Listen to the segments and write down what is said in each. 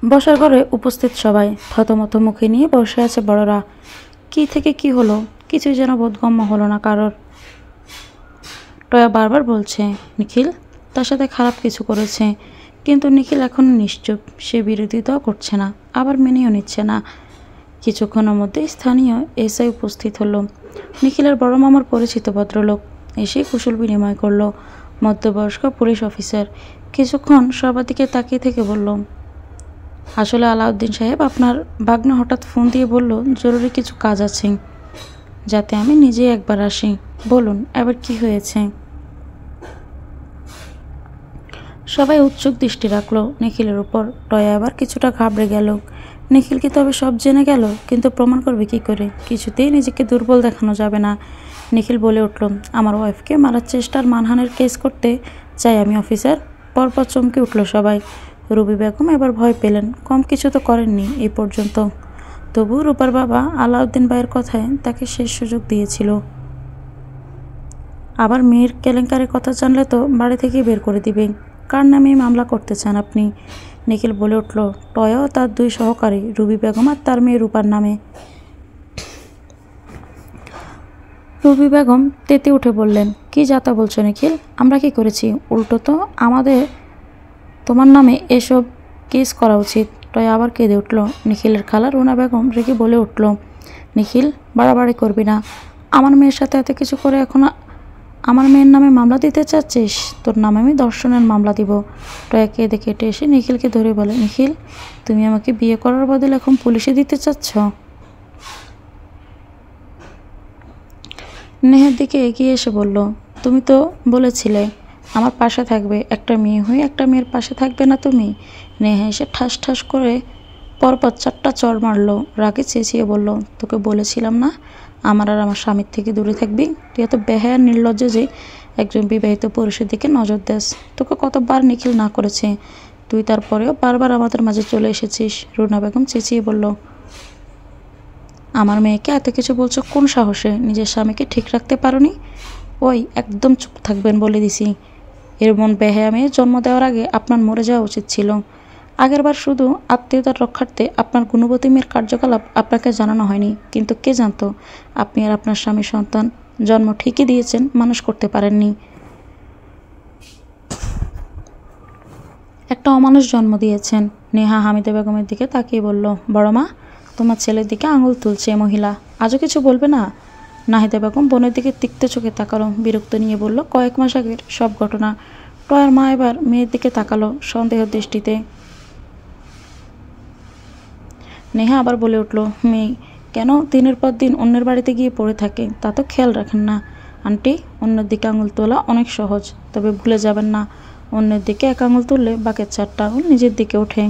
বসার ঘরে উপস্থিত সবাই থতমত মুখে নিয়ে বসে আছে বড়রা। কি থেকে কি হলো কিছুই যেন বোধগম্য হলো না কারোর। টয়া বারবার বলছে নিখিল তার সাথে খারাপ কিছু করেছে, কিন্তু নিখিল এখন নিশ্চুপ। সে বিরোধিতাও করছে না, আবার মেনেও নিচ্ছে না। কিছুক্ষণের মধ্যে স্থানীয় এসআই উপস্থিত হলো। নিখিলের বড় মামার পরিচিত ভদ্রলোক এসে কুশল বিনিময় করলো। মধ্যবয়স্ক পুলিশ অফিসার কিছুক্ষণ সবার দিকে তাকিয়ে থেকে বলল, আসলে আলাউদ্দিন সাহেব আপনার ভাগ্নে হঠাৎ ফোন দিয়ে বলল জরুরি কিছু কাজ আছে, যাতে আমি নিজেই একবার আসি। বলুন এবার কি হয়েছে? সবাই উৎসুক দৃষ্টি রাখলো নিখিলের উপর। টয়া আবার কিছুটা ঘাবড়ে গেল। নিখিল কি তবে সব জেনে গেল? কিন্তু প্রমাণ করবে কি করে? কিছুতেই নিজেকে দুর্বল দেখানো যাবে না। নিখিল বলে উঠল, আমার ওয়াইফকে মারার চেষ্টার মানহানির কেস করতে চাই আমি অফিসার। পরপর চমকে উঠল সবাই। রুবি বেগম এবার ভয় পেলেন। কম কিছু তো করেননি এই পর্যন্ত, তবু রূপার বাবা আলাউদ্দিন ভাইয়ের কথায় তাকে শেষ সুযোগ দিয়েছিল। আবার মেয়ের কেলেঙ্কারির কথা জানলে তো বাড়ি থেকে বের করে দিবে। কার নামে মামলা করতে চান আপনি? নিখিল বলে উঠল, টয়া ও তার দুই সহকারী রুবি বেগম আর তার মেয়ে রূপার নামে। রুবি বেগম তেতে উঠে বললেন, কি যাতা বলছো নিখিল? আমরা কি করেছি? উল্টো তো আমাদের তোমার নামে এসব কেস করা উচিত। টয়া আবার কেঁদে উঠল। নিখিলের খালা রুনা বেগম রেগে বলে উঠল, নিখিল বাড়াবাড়ি করবি না। আমার মেয়ের সাথে এত কিছু করে এখন আমার মেয়ের নামে মামলা দিতে চাচ্ছিস? তোর নামে আমি ধর্ষণের মামলা দিব। টয়া কেঁদে কেটে এসে নিখিলকে ধরে বলে, নিখিল তুমি আমাকে বিয়ে করার বদলে এখন পুলিশে দিতে চাচ্ছ? নেহার দিকে এগিয়ে এসে বলল, তুমি তো বলেছিলে আমার পাশে থাকবে। একটা মেয়ে হয়ে একটা মেয়ের পাশে থাকবে না তুমি? নেহা এসে ঠাস ঠাস করে পরপর 4টা চড় মারলো। রাগে চেঁচিয়ে বলল, তোকে বলেছিলাম না আমার আর আমার স্বামীর থেকে দূরে থাকবি? তুই এত বেহায়া নির্লজ্জ যে একজন বিবাহিত পুরুষের দিকে নজর দেস। তোকে কতবার নিখিল না করেছে, তুই তারপরেও বারবার আমাদের মাঝে চলে এসেছিস। রুনা বেগম চেঁচিয়ে বলল, আমার মেয়েকে এত কিছু বলছো কোন সাহসে? নিজের স্বামীকে ঠিক রাখতে পারোনি? ওই একদম চুপ থাকবেন বলে দিছি। এর মন বেহায়া মেয়ে জন্ম দেওয়ার আগে আপনার মরে যাওয়া উচিত ছিল। আগেরবার শুধু আত্মীয়তার রক্ষার্থে আপনার গুণবতী মেয়ের কার্যকলাপ আপনাকে জানানো হয়নি, কিন্তু কে জানতো আপনি আর আপনার স্বামী সন্তান জন্ম ঠিকই দিয়েছেন, মানুষ করতে পারেননি। একটা অমানুষ জন্ম দিয়েছেন। নেহা হামিদা বেগমের দিকে তাকিয়ে বলল, বড় মা তোমার ছেলের দিকে আঙুল তুলছে মহিলা, আজও কিছু বলবে না? নাহিদা বেগম বোনের দিকে তিক্ত চোখে তাকালো, বিরক্ত নিয়ে বলল, কয়েক মাস আগের সব ঘটনা। টয়ার মা এবার মেয়ের দিকে তাকালো সন্দেহ দৃষ্টিতে। নেহা আবার বলে উঠল, মেয়ে কেন দিনের পর দিন অন্যের বাড়িতে গিয়ে পড়ে থাকে তা তো খেয়াল রাখেন না। আন্টি অন্যের দিকে আঙুল তোলা অনেক সহজ, তবে ভুলে যাবেন না অন্যের দিকে এক আঙুল তুললে বাকি 4টা আঙুল নিজের দিকে ওঠে।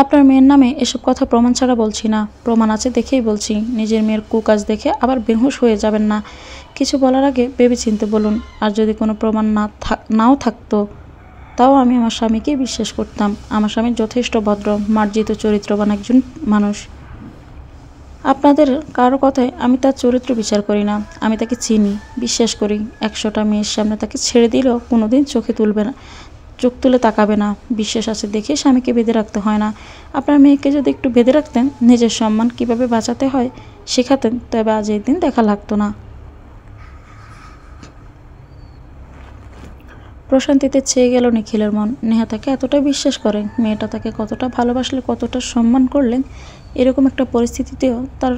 আপনার মেয়ের নামে এসব কথা প্রমাণ ছাড়া বলছি না, প্রমাণ আছে দেখেই বলছি। নিজের মেয়ের কুকাজ দেখে আবার বেহুশ হয়ে যাবেন না। কিছু বলার আগে ভেবেচিন্তে বলুন। আর যদি কোনো প্রমাণ নাও থাকতো, তাও আমি আমার স্বামীকে বিশ্বাস করতাম। আমার স্বামী যথেষ্ট ভদ্র মার্জিত চরিত্রবান একজন মানুষ। আপনাদের কারো কথায় আমি তার চরিত্র বিচার করি না, আমি তাকে চিনি, বিশ্বাস করি। 100টা মেয়ের সামনে তাকে ছেড়ে দিলেও কোনোদিন চোখ তুলে তাকাবে না। বিশ্বাস আছে দেখে স্বামীকে বেঁধে রাখতে হয় না। আপনার মেয়েকে যদি একটু বেঁধে রাখতেন, নিজের সম্মান কিভাবে বাঁচাতে হয় শেখাতেন, তবে আজ এই দিন দেখা লাগতো না। প্রশান্তিতে ছেয়ে গেল নিখিলের মন। নেহা তাকে এতটা বিশ্বাস করে, মেয়েটা তাকে কতটা ভালোবাসলে, কতটা সম্মান করলেন, এরকম একটা পরিস্থিতিতেও তার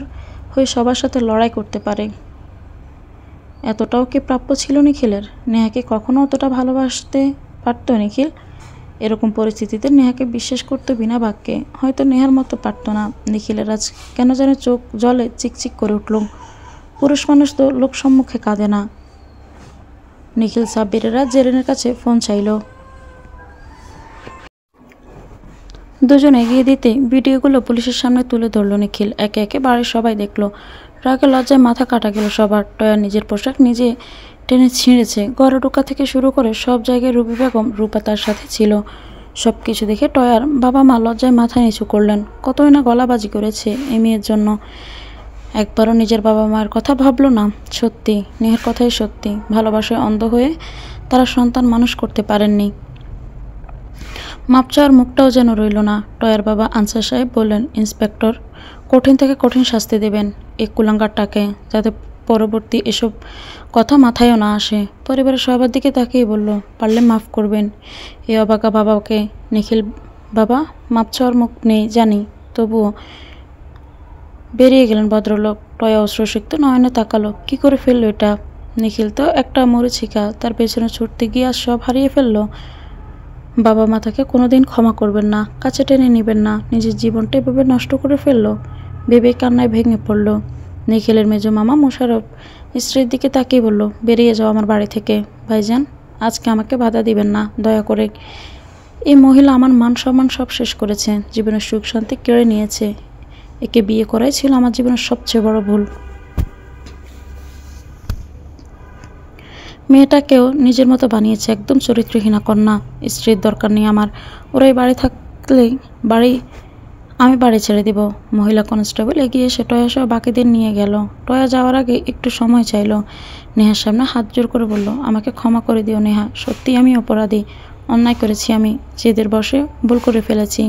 হয়ে সবার সাথে লড়াই করতে পারে। এতটাও কি প্রাপ্য ছিল নিখিলের? নেহাকে কখনো অতটা ভালোবাসতে পারত নিখিল? এরকম পরিস্থিতিতে নেহাকে বিশ্বাস করতে বিনা বাক্যে হয়তো নেহার মতো পারত না। নিখিলের আজ কেন যেন চোখ জলে চিকচিক করে উঠল। পুরুষ মানুষ তো লোক সম্মুখে কাঁদে না। নিখিল সাব্বিরেরা জেরিনের কাছে ফোন চাইল। দুজন এগিয়ে দিতে ভিডিওগুলো পুলিশের সামনে তুলে ধরল নিখিল। একে একে বাড়ির সবাই দেখলো। রাগে লজ্জায় মাথা কাটা গেল সবার। টয়া নিজের পোশাক নিজে টেনে ছিঁড়েছে। ঘরে ঢোকা থেকে শুরু করে সব জায়গায় রুবি বেগম রূপা তার সাথে ছিল। সব কিছু দেখে টয়ার বাবা মা লজ্জায় মাথা নিচু করলেন। কতই না গলাবাজি করেছে এই মেয়ের জন্য, একবারও নিজের বাবা মায়ের কথা ভাবলো না। সত্যি নেহার কথাই সত্যি, ভালোবাসায় অন্ধ হয়ে তারা সন্তান মানুষ করতে পারেননি। মাপ চাওয়ার মুখটাও যেন রইল না। টয়ার বাবা আনসার সাহেব বললেন, ইন্সপেক্টর, কঠিন থেকে কঠিন শাস্তি দেবেন এই কুলাঙ্গারটাকে, যাতে পরবর্তী এসব কথা মাথায়ও না আসে। পরিবারের সবার দিকে তাকিয়ে বলল, পারলে মাফ করবেন এই অবাকা বাবাকে। নিখিল, বাবা, মাপ চাওয়ার মুখ নেই জানি, তবুও। বেরিয়ে গেলেন ভদ্রলোক। টয়া অশ্রুসিক্ত নয়নে তাকালো। কি করে ফেললো এটা? নিখিল তো একটা মরিচিকা, তার পেছনে ছুটতে গিয়ে আর সব হারিয়ে ফেললো। বাবা মা তাকে কোনোদিন ক্ষমা করবেন না, কাছে টেনে নেবেন না, নিজের জীবনটা এভাবে নষ্ট করে ফেললো। ভেবে কান্নায় ভেঙে পড়ল। নিখিলের মেজো মামা মোশাররফ স্ত্রীর দিকে তাকিয়ে বলল, বেরিয়ে যাও আমার বাড়ি থেকে। ভাইজান, আজকে আমাকে বাধা দিবেন না দয়া করে। এই মহিলা আমার মান সম্মান সব শেষ করেছে, জীবনের সুখ শান্তি কেড়ে নিয়েছে। একে বিয়ে করাই ছিল আমার জীবনের সবচেয়ে বড় ভুল। মেয়েটাকেও নিজের মতো বানিয়েছে, একদম চরিত্রহীনা কন্যা। স্ত্রীর দরকার নেই আমার, ওরাই বাড়ি থাকলেই আমি বাড়ি ছেড়ে দিব। মহিলা কনস্টেবল এগিয়ে এসে টয়া সহ বাকিদের নিয়ে গেল। টয়া যাওয়ার আগে একটু সময় চাইল। নেহার সামনে হাত জোর করে বলল, আমাকে ক্ষমা করে দিও নেহা, সত্যি আমি অপরাধী, অন্যায় করেছি, আমি জেদের বশে ভুল করে ফেলেছি।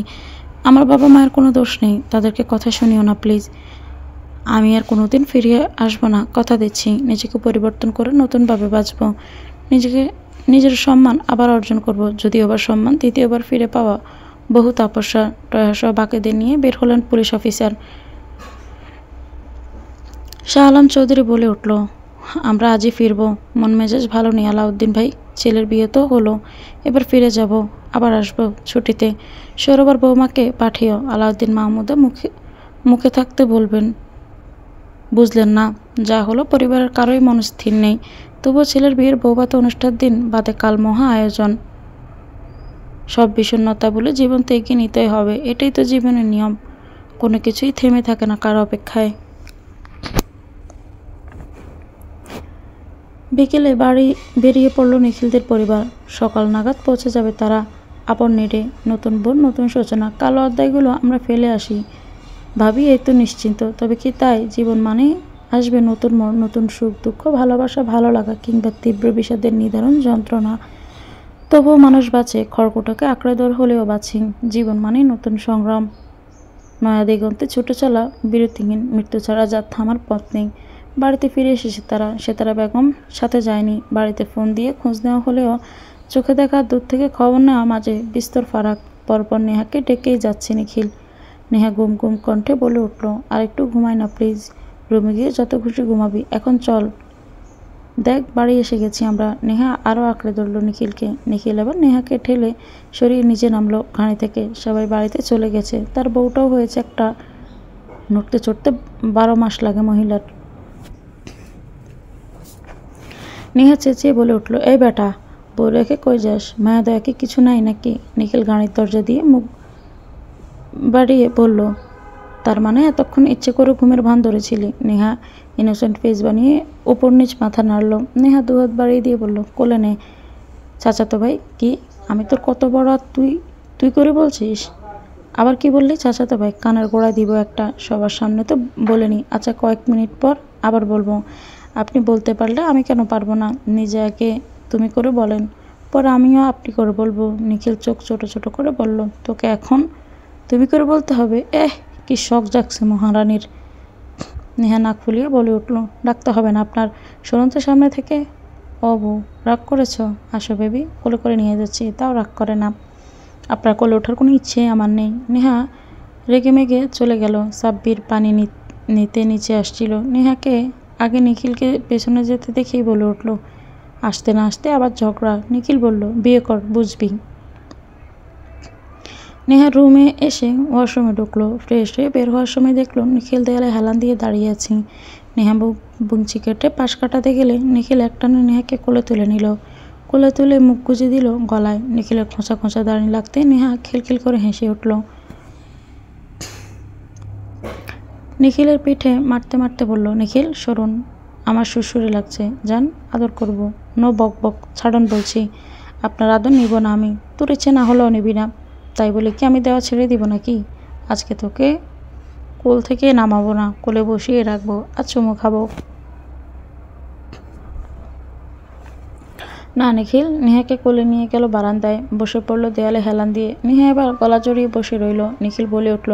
আমার বাবা মায়ের কোনো দোষ নেই, তাদেরকে কথা শুনিও না প্লিজ। আমি আর কোনোদিন ফিরিয়ে আসবো না, কথা দিচ্ছি। নিজেকে পরিবর্তন করে নতুনভাবে বাঁচব, নিজের সম্মান আবার অর্জন করব। যদিওবার সম্মান দ্বিতীয়বার ফিরে পাওয়া বহু তপস্যা। টয়াসহ বাকিদের নিয়ে বের হলেন পুলিশ অফিসার। শাহ আলম চৌধুরী বলে উঠল, আমরা আজই ফিরব। মন মেজাজ ভালো নেই আলাউদ্দিন ভাই, ছেলের বিয়ে তো হলো, এবার ফিরে যাব, আবার আসবো ছুটিতে। সৌরবার বৌমাকে পাঠিও। আলাউদ্দিন মাহমুদা মুখে থাকতে বলবেন, বুঝলেন না? যা হলো, পরিবারের কারোই মনস্থির নেই, তবুও ছেলের বিয়ের বৌভাত অনুষ্ঠান দিন বাদে কাল মহা আয়োজন। সব বিষণ্ণতা বলে জীবন তো এগিয়ে নিতেই হবে, এটাই তো জীবনের নিয়ম। কোনো কিছুই থেমে থাকে না কারো অপেক্ষায়। বিকেলে বাড়ি বেরিয়ে পড়ল নিখিলদের পরিবার। সকাল নাগাদ পৌঁছে যাবে তারা আপন নেটে। নতুন বোন, নতুন সূচনা। কালো অধ্যায়গুলো আমরা ফেলে আসি, ভাবি এই তো নিশ্চিন্ত। তবে কি তাই? জীবন মানে আসবে নতুন মোড়, নতুন সুখ দুঃখ, ভালোবাসা, ভালো লাগা, কিংবা তীব্র বিষাদের নিদারুণ যন্ত্রণা। তবুও মানুষ বাঁচে, খড়কুটোকে আঁকড়ে ধরে হলেও বাঁচি। জীবন মানেই নতুন সংগ্রাম, নয়া দিগন্তে ছুটে চলা, বিরতিহীন। মৃত্যু ছাড়া যার থামার পথ নেই। বাড়িতে ফিরে এসেছে তারা। সেতারা বেগম সাথে যায়নি। বাড়িতে ফোন দিয়ে খোঁজ নেওয়া হলেও চোখে দেখা, দূর থেকে খবর নেওয়া মাঝে বিস্তর ফারাক। পরপর নেহাকে ডেকেই যাচ্ছে নিখিল। নেহা গুম গুম কণ্ঠে বলে উঠল, আর একটু ঘুমাই না প্লিজ? রুমে গিয়ে যত খুশি ঘুমাবি, এখন চল। দেখ, বাড়ি এসে গেছি আমরা। নেহা আরও আঁকড়ে ধরল নিখিলকে। নিখিল এবার নেহাকে ঠেলে সরিয়ে নিচে নামলো ঘাড়ি থেকে। সবাই বাড়িতে চলে গেছে, তার বউটাও হয়েছে একটা। নড়তে চড়তে 12 মাস লাগে মহিলার। নেহা চেঁচিয়ে বলে উঠল, এই বেটা, বউ রেখে কই যাস? মায়া দয়া কি কিছু নাই নাকি? নিখিল গাড়ির দরজা দিয়ে মুখ বাড়িয়ে বলল, তার মানে এতক্ষণ ইচ্ছে করে ঘুমের ভান ধরেছিলি? নেহা ইনোসেন্ট ফেস বানিয়ে উপর নিচ মাথা নাড়ল। নেহা দুহাত বাড়িয়ে দিয়ে বলল, কোলে নে। চাচাতো ভাই? কি? আমি তোর কত বড়, তুই তুই করে বলছিস? আবার কি বললি চাচাতো ভাই? কানের গোড়ায় দিব একটা। সবার সামনে তো বলিনি। আচ্ছা, কয়েক মিনিট পর আবার বলবো। আপনি বলতে পারলে আমি কেন পারবো না? নিজে আগে তুমি করে বলেন, পরে আমিও আপনি করে বলবো। নিখিল চোখ ছোট ছোট করে বলল, তোকে এখন তুমি করে বলতে হবে? কি শখ জাগছে মহারানীর। নেহা নাক ফুলিয়ে বলে উঠল, ডাকতে হবে না আপনার, শুনুন তো সামনে থেকে। ও বউ, রাগ করেছ? আসো বেবি, কোলে করে নিয়ে যাচ্ছি, তাও রাগ করে না। আপনার কোলে ওঠার কোনো ইচ্ছে আমার নেই। নেহা রেগে মেগে চলে গেল। সাব্বির পানি নিতে নিচে আসছিল। নেহাকে আগে নিখিলকে পেছনে যেতে দেখেই বলে উঠল, আসতে না আসতে আবার ঝগড়া। নিখিল বলল, বিয়ে কর, বুঝবি। নেহা রুমে এসে ওয়াশরুমে ঢুকলো। ফ্রেশ হয়ে বের হওয়ার সময় দেখলো নিখিল দেয়ালে হেলান দিয়ে দাঁড়িয়ে আছে। নেহা বুঞ্চি কেটে পাশ কাটাতে গেলে নিখিল একটানে নেহাকে কোলে তুলে নিল। কোলে তুলে মুখ গুজে দিল গলায়। নিখিলের খোঁচা খোঁচা দাঁড়িয়ে লাগতে নেহা খিলখিল করে হেসে উঠল। নিখিলের পিঠে মারতে মারতে বলল, নিখিল সরুন, আমার সুরসুরি লাগছে, যান, আদর করব। নো বক বক, ছাড়ুন বলছি। আপনার আদর নিব না আমি। তোর ইচ্ছে না হলেও নিবি না, তাই বলে কি আমি দেওয়া ছেড়ে দিব নাকি? আজকে তোকে কোল থেকে নামাবো না, কোলে বসিয়ে রাখবো আর চুমু খাবো। না নিখিল নেহাকে কোলে নিয়ে গেল বারান্দায়, বসে পড়লো দেয়ালে হেলান দিয়ে। নেহা এবার গলা জড়িয়ে বসে রইল। নিখিল বলে উঠল,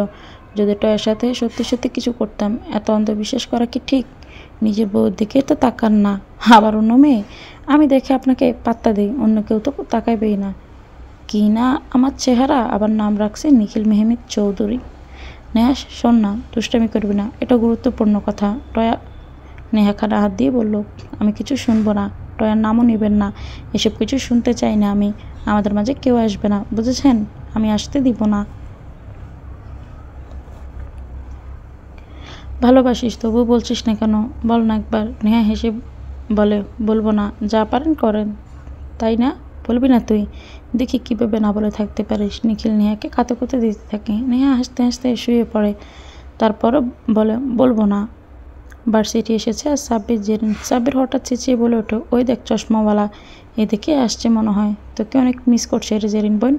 যদি টয়ের সাথে সত্যি সত্যি কিছু করতাম, এত অন্ধবিশ্বাস করা কি ঠিক? নিজের বউর দিকে তো তাকান না, আবার অন্য মেয়ে। আমি দেখে আপনাকে পাত্তা দিই, অন্য কেউ তো তাকাইবেই না। কি না আমার চেহারা, আবার নাম রাখছে নিখিল মেহমেদ চৌধুরী। নেহা শোন না, দুষ্টামি করবি না, এটা গুরুত্বপূর্ণ কথা। টয়া নেহা খানা হাত দিয়ে বলল, আমি কিছু শুনবো না, টয়ার নামও নেবেন না, এসব কিছু শুনতে চাই না আমি। আমাদের মাঝে কেউ আসবে না, বুঝেছেন? আমি আসতে দিব না। ভালোবাসিস তবু বলছিস না কেন? বল না একবার। নেহা হেসে বলে, বলবো না, যা পারেন করেন, তাই না? বলবি না তুই? দেখি কীভাবে না বলে থাকতে পারিস। নিখিল নেহাকে কাতে কুতে দিতে থাকে। নেহা হাসতে হাসতে শুয়ে পড়ে। তারপরও বলে, বলবো না। ভার্সিটি এসেছে আর সাব্বির জেরিন। সাব্বির হঠাৎ চেঁচিয়ে বলে ওঠে, ওই দেখ চশমাওয়ালা এদিকে আসছে মনে হয়। তোকে অনেক মিস করছে রে জেরিন বোন।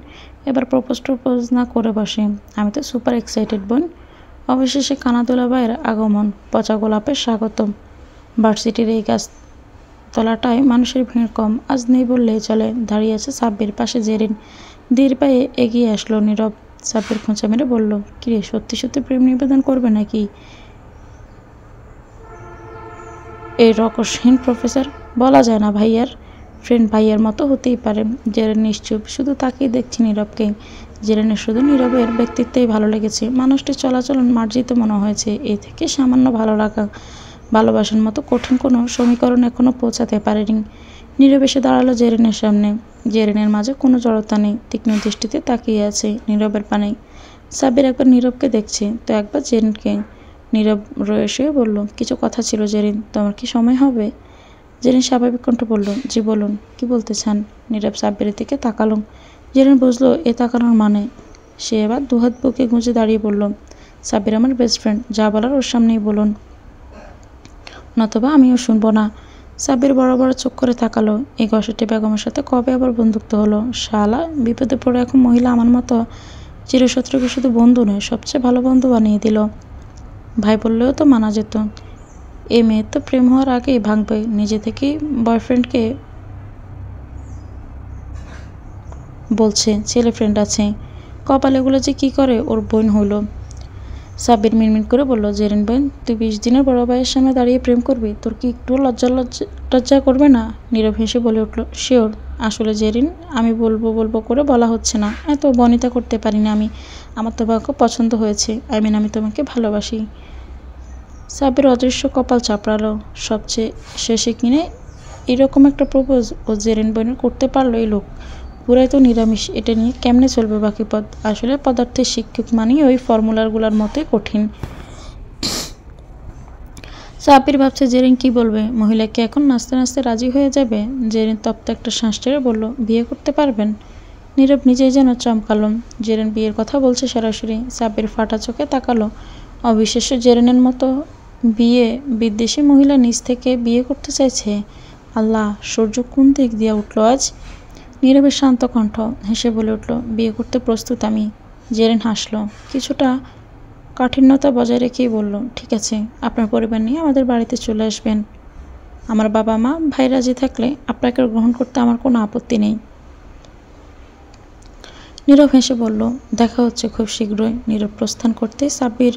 এবার প্রপোজ না করে বসে। আমি তো সুপার এক্সাইটেড বোন। অবশেষে কানাদোলা ভাইয়ের আগমন, পচা গোলাপের স্বাগতম। ভার্সিটির এই গাছতলাটায় মানুষের ভিড় কম, আজ নেই বললেই চলে। দাঁড়িয়ে আছে সাব্বির, পাশে জেরিন। ধীর পায়ে এগিয়ে আসলো নীরব। সাব্বির খোঁচা মেরে বলল, কিরে সত্যি সত্যি প্রেম নিবেদন করবে নাকি এই রকসহীন প্রফেসর? বলা যায় না, ভাইয়ার ফ্রেন্ড ভাইয়ার মতো হতেই পারে। জেরেন নিশ্চুপ, শুধু তাকিয়ে দেখছি নীরবকে। জেরেনের শুধু নীরবের ব্যক্তিত্বেই ভালো লেগেছে। মানুষটির চলাচলন মার্জিত মনে হয়েছে। এ থেকে সামান্য ভালো লাগা। ভালোবাসার মতো কঠিন কোনো সমীকরণ এখনও পৌঁছাতে পারেনি। নীরব এসে দাঁড়ালো জেরেনের সামনে। জেরেনের মাঝে কোনো জড়তা নেই, তীক্ষ্ণ দৃষ্টিতে তাকিয়ে আছে নীরবের পানে। সাব্বির একবার নীরবকে দেখছে তো একবার জেরিনকে। নীরব রয়েসে বলল, কিছু কথা ছিল জেরিন, তোমার কি সময় হবে? জেরিন স্বাভাবিক কণ্ঠে বলল, জি বলুন, কি বলতে চান? নীরব সাব্বিরের দিকে তাকালো। জেরিন বুঝলো এ তাকানোর মানে। সে এবার দুহাত বুকে গুঁজে দাঁড়িয়ে বলল, সাব্বির আমার বেস্ট ফ্রেন্ড, যা বলার ওর সামনেই বলুন, নতবা আমিও শুনবো না। সাব্বির বড় বড় চোখ করে তাকালো। এই গসেটি বেগমের সাথে কবে আবার বন্ধুত্ব হলো? শালা, বিপদে পড়ে এখন মহিলা আমার মতো চিরশত্রুকে শুধু বন্ধু নয়, সবচেয়ে ভালো বন্ধু বানিয়ে দিল। ভাই বললেও তো মানা যেত। এ মেয়ের তো প্রেম হওয়ার আগেই ভাঙবে। নিজে থেকেই বয়ফ্রেন্ডকে বলছে ছেলে ফ্রেন্ড আছে। কপাল এগুলো যে কি করে ওর বোন হইল। সাব্বির মিনমিন করে বলল, জেরিন বোন, তুই 20 দিনের বড় ভাইয়ের সামনে দাঁড়িয়ে প্রেম করবি? তোর কি একটু লজ্জা করবে না? নীরব হেসে বলে উঠল, শিওর। আসলে জেরিন, আমি বলবো বলবো করে বলা হচ্ছে না। এত বনিতা করতে পারি না আমি। আমার তোমাকে পছন্দ হয়েছে, আমি তোমাকে ভালোবাসি। সাব্বির অদৃশ্য কপাল চাপড়ালো। সবচেয়ে শেষে কিনে এরকম একটা প্রপোজ ও জেরিন বোনের করতে পারলো এই লোক। পুরাই তো নিরামিষ, এটা নিয়ে কেমনে চলবে বাকি পথ? আসলে পদার্থের শিক্ষক মানেই ওই ফর্মুলাগুলোর মতোই কঠিন। সাব্বির ভাবছে জেরিন কি বলবে। মহিলাকে এখন নাচতে নাচতে রাজি হয়ে যাবে। জেরিন তপ্ত একটা শ্বাস টেনে বলল, বিয়ে করতে পারবেন? নীরব নিজেই যেন চমকালো। জেরিন বিয়ের কথা বলছে সরাসরি। সাব্বির ফাটা চোখে তাকালো। অবিশ্বাস্য, জেরিনের মতো বিয়ে বিদ্বেষী মহিলা নিজ থেকে বিয়ে করতে চাইছে। আল্লাহ, সূর্য কোন দিক দিয়ে উঠল আজ? নীরবের শান্ত কণ্ঠ হেসে বলে উঠল, বিয়ে করতে প্রস্তুত আমি। জেরিন হাসলো, কিছুটা কাঠিন্যতা বজায় রেখেই বলল, ঠিক আছে, আপনার পরিবার নিয়ে আমাদের বাড়িতে চলে আসবেন। আমার বাবা মা ভাই রাজি থাকলে আপনাকে গ্রহণ করতে আমার কোনো আপত্তি নেই। নীরব হেসে বলল, দেখা হচ্ছে খুব শীঘ্রই। নীরব প্রস্থান করতেই সাব্বির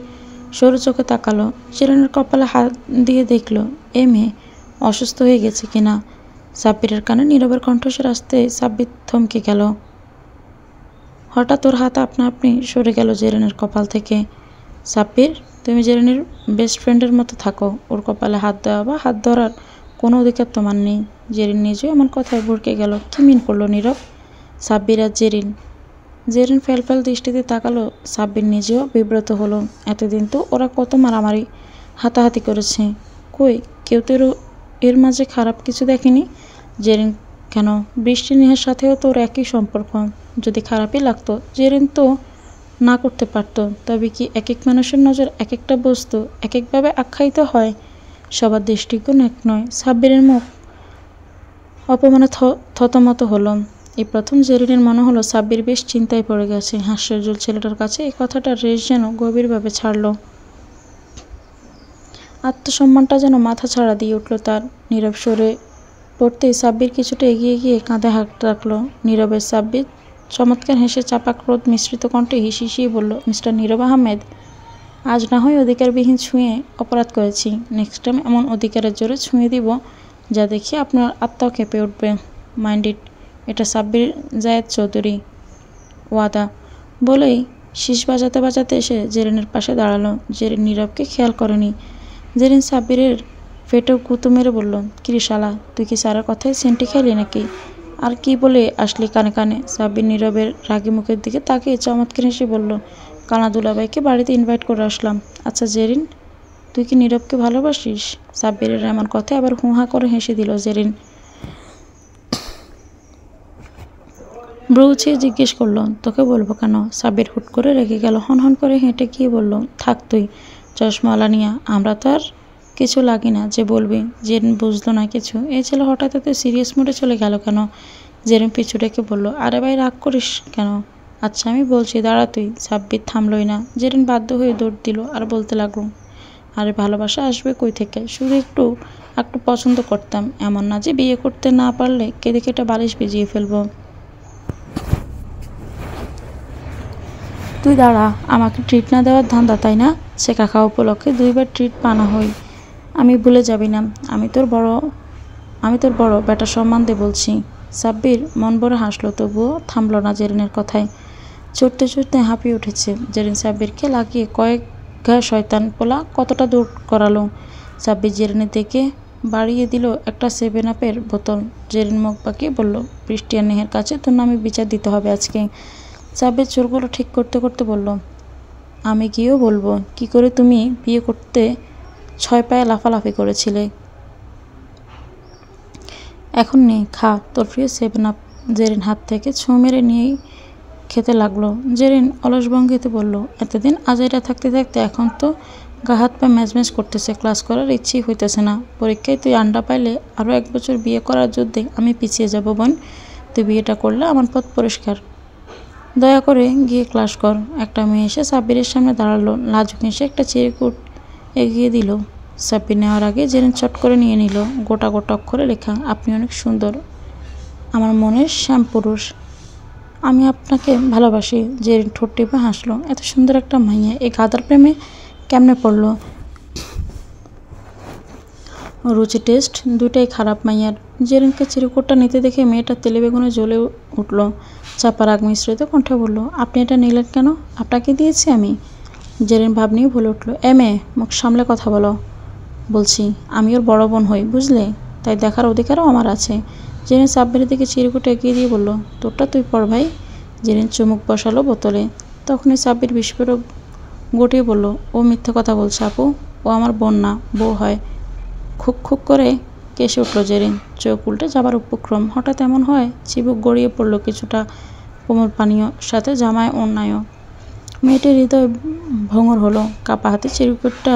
সরু চোখে তাকালো। জেরিনের কপালে হাত দিয়ে দেখল, এ মেয়ে অসুস্থ হয়ে গেছে কিনা। সাব্বিরের কানে নীরবের কণ্ঠস্বর আসতে সাব্বির থমকে গেল। হঠাৎ ওর হাত আপনা আপনি সরে গেল জেরিনের কপাল থেকে। সাব্বির, তুমি জেরিনের বেস্ট ফ্রেন্ডের মতো থাকো। ওর কপালে হাত দেওয়া বা হাত ধরার কোনো অধিকার তোমার নেই। জেরিন নিজেও এমন কথায় ভড়কে গেল। কি মিন করলো নীরব? সাব্বির আর জেরিন। জেরিন ফেলফেল দৃষ্টিতে তাকালো। সাব্বির নিজেও বিব্রত হলো। এতদিন তো ওরা কত মারামারি হাতাহাতি করেছে, কই কেউ তো এর মাঝে খারাপ কিছু দেখেনি। জেরিন কেন, বৃষ্টি নেহার সাথেও তো ওর একই সম্পর্ক। যদি খারাপই লাগতো জেরিন তো না করতে পারতো। তবে কি এক এক মানুষের নজর এক একটা বস্তু এক একভাবে আখ্যায়িত হয়? সবার দৃষ্টিকোণ এক নয়। সাব্বিরের মুখ অপমানে থতমত হলো। এই প্রথম জেরিনের মনে হলো সাব্বির বেশ চিন্তায় পড়ে গেছে। হাস্যজ্জ্বল ছেলেটার কাছে এই কথাটার রেশ যেন গভীরভাবে ছাড়ল। আত্মসম্মানটা যেন মাথা ছাড়া দিয়ে উঠল তার। নীরব সরে পড়তেই সাব্বির কিছুটা এগিয়ে গিয়ে কাঁধে হাত রাখলো নীরবের। সাব্বির চমৎকার হেসে চাপা ক্রোধ মিশ্রিত কণ্ঠে হিসিয়ে বলল, মিস্টার নীরব আহমেদ, আজ না হয় অধিকারবিহীন ছুঁয়ে অপরাধ করেছি, নেক্সট টাইম এমন অধিকারের জোরে ছুঁয়ে দিব যা দেখি আপনার আত্মাও কেঁপে উঠবে। মাইন্ডেড, এটা সাব্বির জায়েদ চৌধুরী, ওয়াদা। বলেই শীষ বাজাতে বাজাতে এসে জেরিনের পাশে দাঁড়ালো। জেরিন নীরবকে খেয়াল করেনি। জেরিন সাব্বিরের পেটেও গুঁতো মেরে বলল, কিরে শালা, তুই কি স্যারের কথায় সেন্টি খাইলি নাকি? আর কি বলে আসলি কানে কানে? সাব্বির নীরবের রাগী মুখের দিকে তাকিয়ে চমৎকার হেসে বলল, কানা দুলাভাইকে বাড়িতে ইনভাইট করে আসলাম। আচ্ছা জেরিন, তুই কি নীরবকে ভালোবাসিস? সাব্বিরের এমন কথায় আবার হুঁহা করে হেসে দিল জেরিন। ব্রুছিয়ে জিজ্ঞেস করলো, তোকে বলবো কেন? সাব্বির হুট করে রেগে গেল। হন করে হেঁটে গিয়ে বলল, থাক তুই চশমাওয়ালা নিয়া, আমরা তো আর কিছু লাগি না যে বলবি। জেরিন বুঝলো না কিছু। এই ছেলে হঠাৎ এত সিরিয়াস মুডে চলে গেল কেন? জেরিন পিছু ডেকে বলল, আরে ভাই রাগ করিস কেন? আচ্ছা আমি বলছি, দাঁড়া তুই। সাব্বির থামলই না। জেরিন বাধ্য হয়ে দৌড় দিল আর বলতে লাগলো, আরে ভালোবাসা আসবে কই থেকে? শুধু একটু একটু পছন্দ করতাম, এমন না যে বিয়ে করতে না পারলে কেঁদে কেটে বালিশ ভিজিয়ে ফেলবো। তুই দাঁড়া, আমাকে ট্রিট না দেওয়ার ধান্দা তাই না? সে কাকা উপলক্ষে 2বার ট্রিট পানা হই, আমি ভুলে যাবি না। আমি তোর বড় বেটা সম্মান দিয়ে বলছি। সাব্বির মন ভরে হাসলো, তবুও থামলো না জেরিনের কথায়। চড়তে চড়তে হাঁপিয়ে উঠেছে। জেরিন সাব্বিরকে লাগিয়ে কয়েক ঘা শয়তান পোলা কতটা দূর করালো। সাব্বির জেরিনের দিকে বাড়িয়ে দিল একটা 7-আপের বোতল। জেরিন মুখ বাঁকিয়ে বলল, বৃষ্টি আর নেহের কাছে তোর নামে বিচার দিতে হবে আজকে। সাব্বির চোরগুলো ঠিক করতে করতে বলল, আমি গিয়েও বলবো কি করে তুমি বিয়ে করতে 6 পায়ে লাফালাফি করেছিলে। এখন নেই, খা তোর প্রিয় 7-আপ। জেরিন হাত থেকে ছোঁ মেরে নিয়েই খেতে লাগলো। জেরিন অলস ভঙ্গিতে বলল, এতদিন আজাইরা থাকতে থাকতে এখন তো গা হাত পা ম্যাজম্যাজ করতেছে, ক্লাস করার ইচ্ছেই হইতেছে না। পরীক্ষায় তুই আন্ডা পাইলে আরও 1 বছর বিয়ে করার যুদ্ধে আমি পিছিয়ে যাব বোন। তুই বিয়েটা করলে আমার পথ পরিষ্কার। দয়া করে গিয়ে ক্লাস কর। একটা মেয়ে এসে সাব্বিরের সামনে দাঁড়ালো। লাজুক হেসে একটা চিরকুট এগিয়ে দিল। সাব্বির নেওয়ার আগে জেরিন চট করে নিয়ে নিল। গোটা গোটা অক্ষরে লেখা, আপনি অনেক সুন্দর, আমার মনের শ্যামপুরুষ, আমি আপনাকে ভালোবাসি। জেরিন ঠোঁট টিপে হাসলো। এত সুন্দর একটা মাইয়া এই গাধার প্রেমে কেমনে পড়লো? রুচি টেস্ট দুটাই খারাপ মাইয়ার। জেরিনকে চিরকুটটা নিতে দেখে মেয়েটা তেলে বেগুনে জ্বলে উঠল। চাপা রাগ মিশ্রিত কণ্ঠে বলল, আপনি এটা নিলেন কেন? আপনাকে দিয়েছি আমি। জেরিন ভাব নিয়ে বলে উঠল, মেয়ে মুখ সামলে কথা বলো। বলছি আমি ওর বড় বোন হই, বুঝলে? তাই দেখার অধিকারও আমার আছে। জেরিন সাব্বিরের দিকে চিরকুট এগিয়ে দিয়ে বলল, তোরটা তুই পড় ভাই। জেরিন চুমুক বসালো বোতলে। তখনই সাব্বির বিস্ফোরক গটিয়ে বলল, ও মিথ্যে কথা বলছে আপু, ও আমার বোন না, বউ হয়। খুক খুক করে কেসে উঠল জেরিন। চোখ উল্টে যাবার উপক্রম। হঠাৎ এমন হয় চিবুক গড়িয়ে পড়ল কিছুটা কোমল পানীয়, সাথে জামায় অন্যায়ও। মেয়েটির হৃদয় ভঙর হলো। কাপা হাতে চিরকুটটা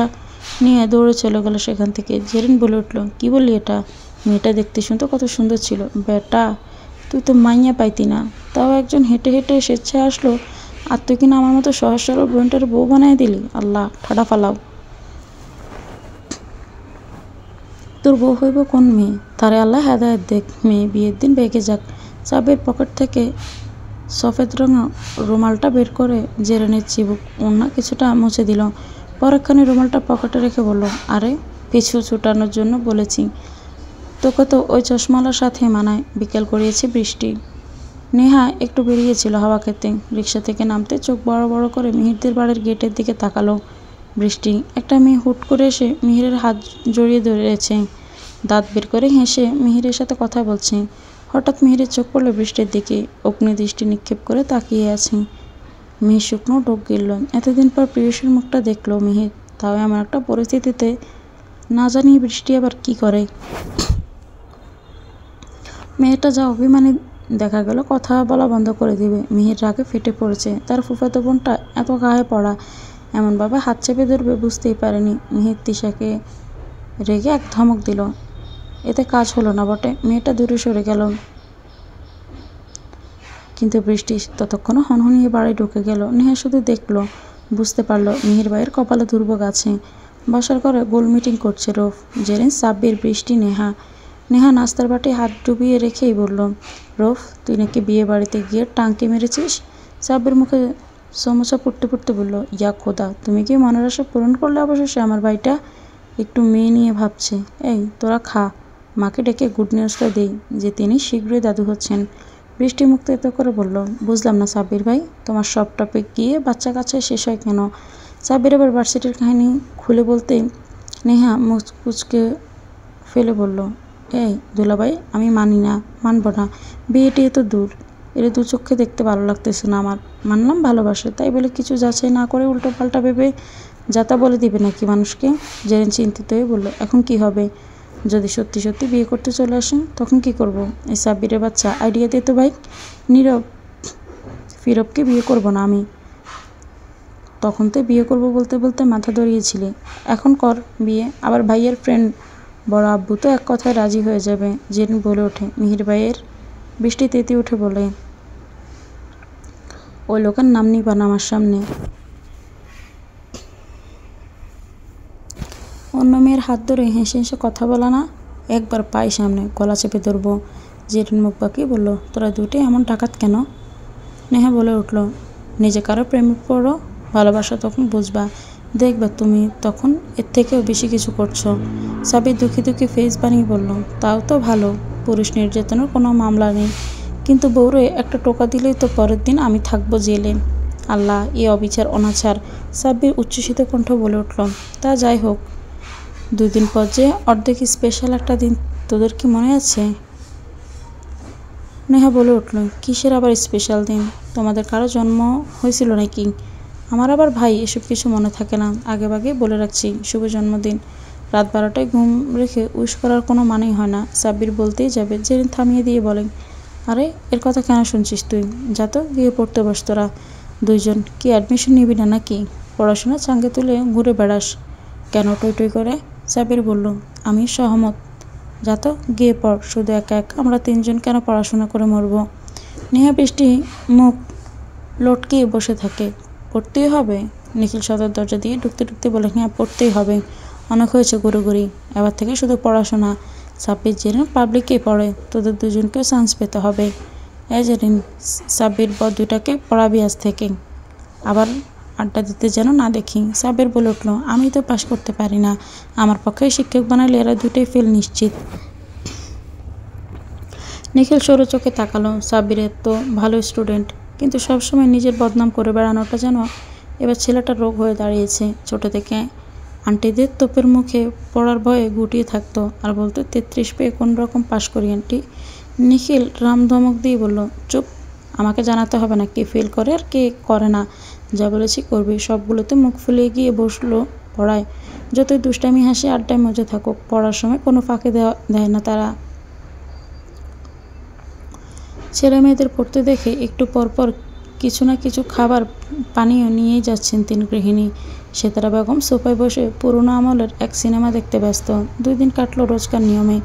নিয়ে দৌড়ে চলে গেল সেখান থেকে। জেরিন বলে উঠল, কি বললি এটা? মেয়েটা দেখতে শুনতে কত সুন্দর ছিল। বেটা, তুই তো মাইয়া পাইতি না, তাও একজন হেঁটে হেঁটে স্বেচ্ছায় আসলো, আর তুই কিনা আমার মতো সহজ সরল বোনটার বউ বানায় দিলি। আল্লাহ ঠাডা ফালাও। তোর বউ হইব কোন মেয়ে? তারে আল্লাহ হেদায়েত দেখ। মেয়ে বিয়ের দিন বেঁকে যাক। সাব্বির পকেট থেকে সফেদ রঙা রুমালটা বের করে জেরিনের চিবুক ওড়না কিছুটা মুছে দিল। পরক্ষণে রুমালটা পকেটে রেখে বলল, আরে পিছু ছুটানোর জন্য বলেছি, তোকে তো ওই চশমালার সাথে মানায়। বিকেল করিয়েছে বৃষ্টি। নেহা একটু বেরিয়েছিল হাওয়া খেতে। রিক্সা থেকে নামতে চোখ বড় বড় করে মিহিরদের বাড়ির গেটের দিকে তাকালো বৃষ্টি। একটা মেয়ে হুট করে এসে মিহিরের হাত জড়িয়ে ধরেছে, দাঁত বের করে হেসে মিহিরের সাথে কথা বলছে। হঠাৎ মিহিরের চোখ পড়ল বৃষ্টির দিকে। অগ্নি দৃষ্টি নিক্ষেপ করে তাকিয়ে আছে। মিহির শুকনো ঢোক গিলল। এতদিন পর প্রিয়সীর মুখটা দেখলো মিহির, তাও এমন একটা পরিস্থিতিতে। না জানি বৃষ্টি আবার কি করে। মেয়েটা যা অভিমানী দেখা গেল, কথা বলা বন্ধ করে দিবে। মিহির রাগে ফেটে পড়েছে। তার ফুফাতো বোনটা এত গায়ে পড়া, এমনভাবে হাত চেপে ধরবে বুঝতেই পারেনি। মিহির তিশাকে রেগে এক ধমক দিল। এতে কাজ হলো না বটে। মেয়েটা দূরে সরে গেল। কিন্তু বৃষ্টি ততক্ষণও হনহনিয়ে বাড়ি ঢুকে গেল। নেহা শুধু দেখল, বুঝতে পারল মিহির ভাইয়ের কপালে দুর্ভোগ আছে। বাসার ঘরে গোল মিটিং করছে রোফ, জেরিন, সাব্বির, বৃষ্টি, নেহা। নেহা নাস্তার বাটি হাত ডুবিয়ে রেখেই বলল, রৌফ, তুই নাকি বিয়ে বাড়িতে গিয়ে টাঙ্কি মেরেছিস? সাব্বির মুখে সমস্যা পড়তে পড়তে বলল, ইয়া খোদা, তুমি কি মনের আশা পূরণ করলে অবশেষে? আমার ভাইটা একটু মেয়ে নিয়ে ভাবছে। এই তোরা খা, মাকে ডেকে গুড নিউজটা দেই যে তিনি শীঘ্রই দাদু হচ্ছেন। বৃষ্টি মুখ তেতো করে বলল, বুঝলাম না সাব্বির ভাই, তোমার সব টপিক গিয়ে বাচ্চা কাচ্চায় শেষ হয় কেন? সাব্বির আবার ভার্সিটির কাহিনী খুলে বলতে নেহা মুচকুচকে ফেলে বলল, এই দুলাভাই, আমি মানব না। বিয়েটি তো দূর, এর দু চোখে দেখতে ভালো লাগতেছে না আমার। মানলাম ভালোবাসে, তাই বলে কিছু যাচাই না করে উল্টো পাল্টা ভেবে যাতা বলে দিবে নাকি মানুষকে? জেরেন চিন্তিত হয়ে বলল, এখন কি হবে? যদি সত্যি সত্যি বিয়ে করতে চলে আসেন তখন কি করব? এই সাব্বিরের বাচ্চা, আইডিয়া দিয়ে তো ভাই। নীরব, ফিরবকে বিয়ে করব না আমি। তখন তো বিয়ে করব বলতে বলতে মাথা ধরিয়েছিলে, এখন কর বিয়ে। আবার ভাইয়ের ফ্রেন্ড বড় আব্বু তো এক কথায় রাজি হয়ে যাবে। জেরিন বলে ওঠে, মিহির ভাইয়ের। বৃষ্টি তেতে উঠে বলে, ওই লোকের নাম নিবা না আমার সামনে। অন্য মেয়ের হাত ধরে হেসে হেসে কথা বলা না, একবার পাই সামনে গলা চেপে ধরবো। জেরিন মুখ বাঁকিয়ে বলল, তোরা দুইটাই এমন ডাকাত কেন? নেহা বলে উঠল, নিজে কারো প্রেমে পড়ো, ভালোবাসা তখন বুঝবা, দেখবা তুমি তখন এর থেকেও বেশি কিছু করছো। সাবির দুঃখী দুঃখী ফেস বানিয়ে বলল, তাও তো ভালো, পুরুষ নির্যাতনের কোনো মামলা নেই, কিন্তু বউরে একটা টোকা দিলেই তো পরের দিন আমি থাকবো জেলে। আল্লাহ, এ অবিচার অনাচার। সাব্বির উচ্ছ্বসিত কণ্ঠ বলে উঠল, তা যাই হোক, 2 দিন পর যে অর্ধেক স্পেশাল একটা দিন, তোদের কি মনে আছে? নেহা বলে উঠল, কিসের আবার স্পেশাল দিন? তোমাদের কারো জন্ম হয়েছিল নাকি? আমার আবার ভাই, এসব কিছু মনে থাকে না। আগেভাগে বলে রাখছি, শুভ জন্মদিন। রাত 12টায় ঘুম রেখে উইশ করার কোনো মানেই হয় না। সাব্বির বলতেই যাবে, জেরিন থামিয়ে দিয়ে বলেন, আরে এর কথা কেন শুনছিস তুই? যা তো গিয়ে পড়তে বস তোরা দুইজন। কি অ্যাডমিশন নিবি না নাকি? পড়াশোনা চাঙ্গে তুলে ঘুরে বেড়াস কেন টই টই করে? সাব্বির বলল, আমি সহমত, যা তো গিয়ে পড়। শুধু একা একা আমরা 3জন কেন পড়াশোনা করে মরবো? নেহা বৃষ্টি মুখ লটকিয়ে বসে থাকে। পড়তেই হবে? নিখিল সদর দরজা দিয়ে ঢুকতে ঢুকতে বলে, হ্যাঁ পড়তেই হবে, অনেক হয়েছে ঘুরোঘুরি, এবার থেকে শুধু পড়াশোনা। সাব্বির জেরিন পাবলিকেই পড়ে, তোদের দুজনকেও চান্স পেতে হবে। জেরিন, সাব্বির বর দুটাকে পড়াবি আজ থেকে, আবার আড্ডা দিতে যেন না দেখি। সাব্বির বলে উঠল, আমি তো পাশ করতে পারি না, আমার পক্ষে শিক্ষক বানালে এরা দুটোই ফেল নিশ্চিত। নিখিল সরু চোখে তাকালো, সাব্বিরের তো ভালো স্টুডেন্ট, কিন্তু সবসময় নিজের বদনাম করে বেড়ানোটা যেন এবার ছেলেটার রোগ হয়ে দাঁড়িয়েছে। ছোট থেকে আন্টিদের তোপের মুখে পড়ার ভয়ে গুটিয়ে থাকতো, আর বলতো 33 পেয়ে কোন রকম পাশ করি আন্টি। নিখিল রাম ধমক দিয়ে বলল, চুপ, আমাকে জানাতে হবে না কে ফেল করে আর কে করে না, যা বলেছি করবি। সবগুলোতে মুখ ফুলিয়ে গিয়ে বসলো পড়ায়। যতই দুষ্টামি হাসি আড্ডায় মজা থাকুক, পড়ার সময় কোনো ফাঁকে দেয় না তারা। ছেলে মেয়েদের পড়তে দেখে একটু পরপর কিছু না কিছু খাবার পানীয় নিয়েই যাচ্ছেন 3 গৃহিণী। সেতারা বেগম সোফায় বসে পুরোনো আমলের এক সিনেমা দেখতে ব্যস্ত। 2 দিন কাটলো রোজকার নিয়মে।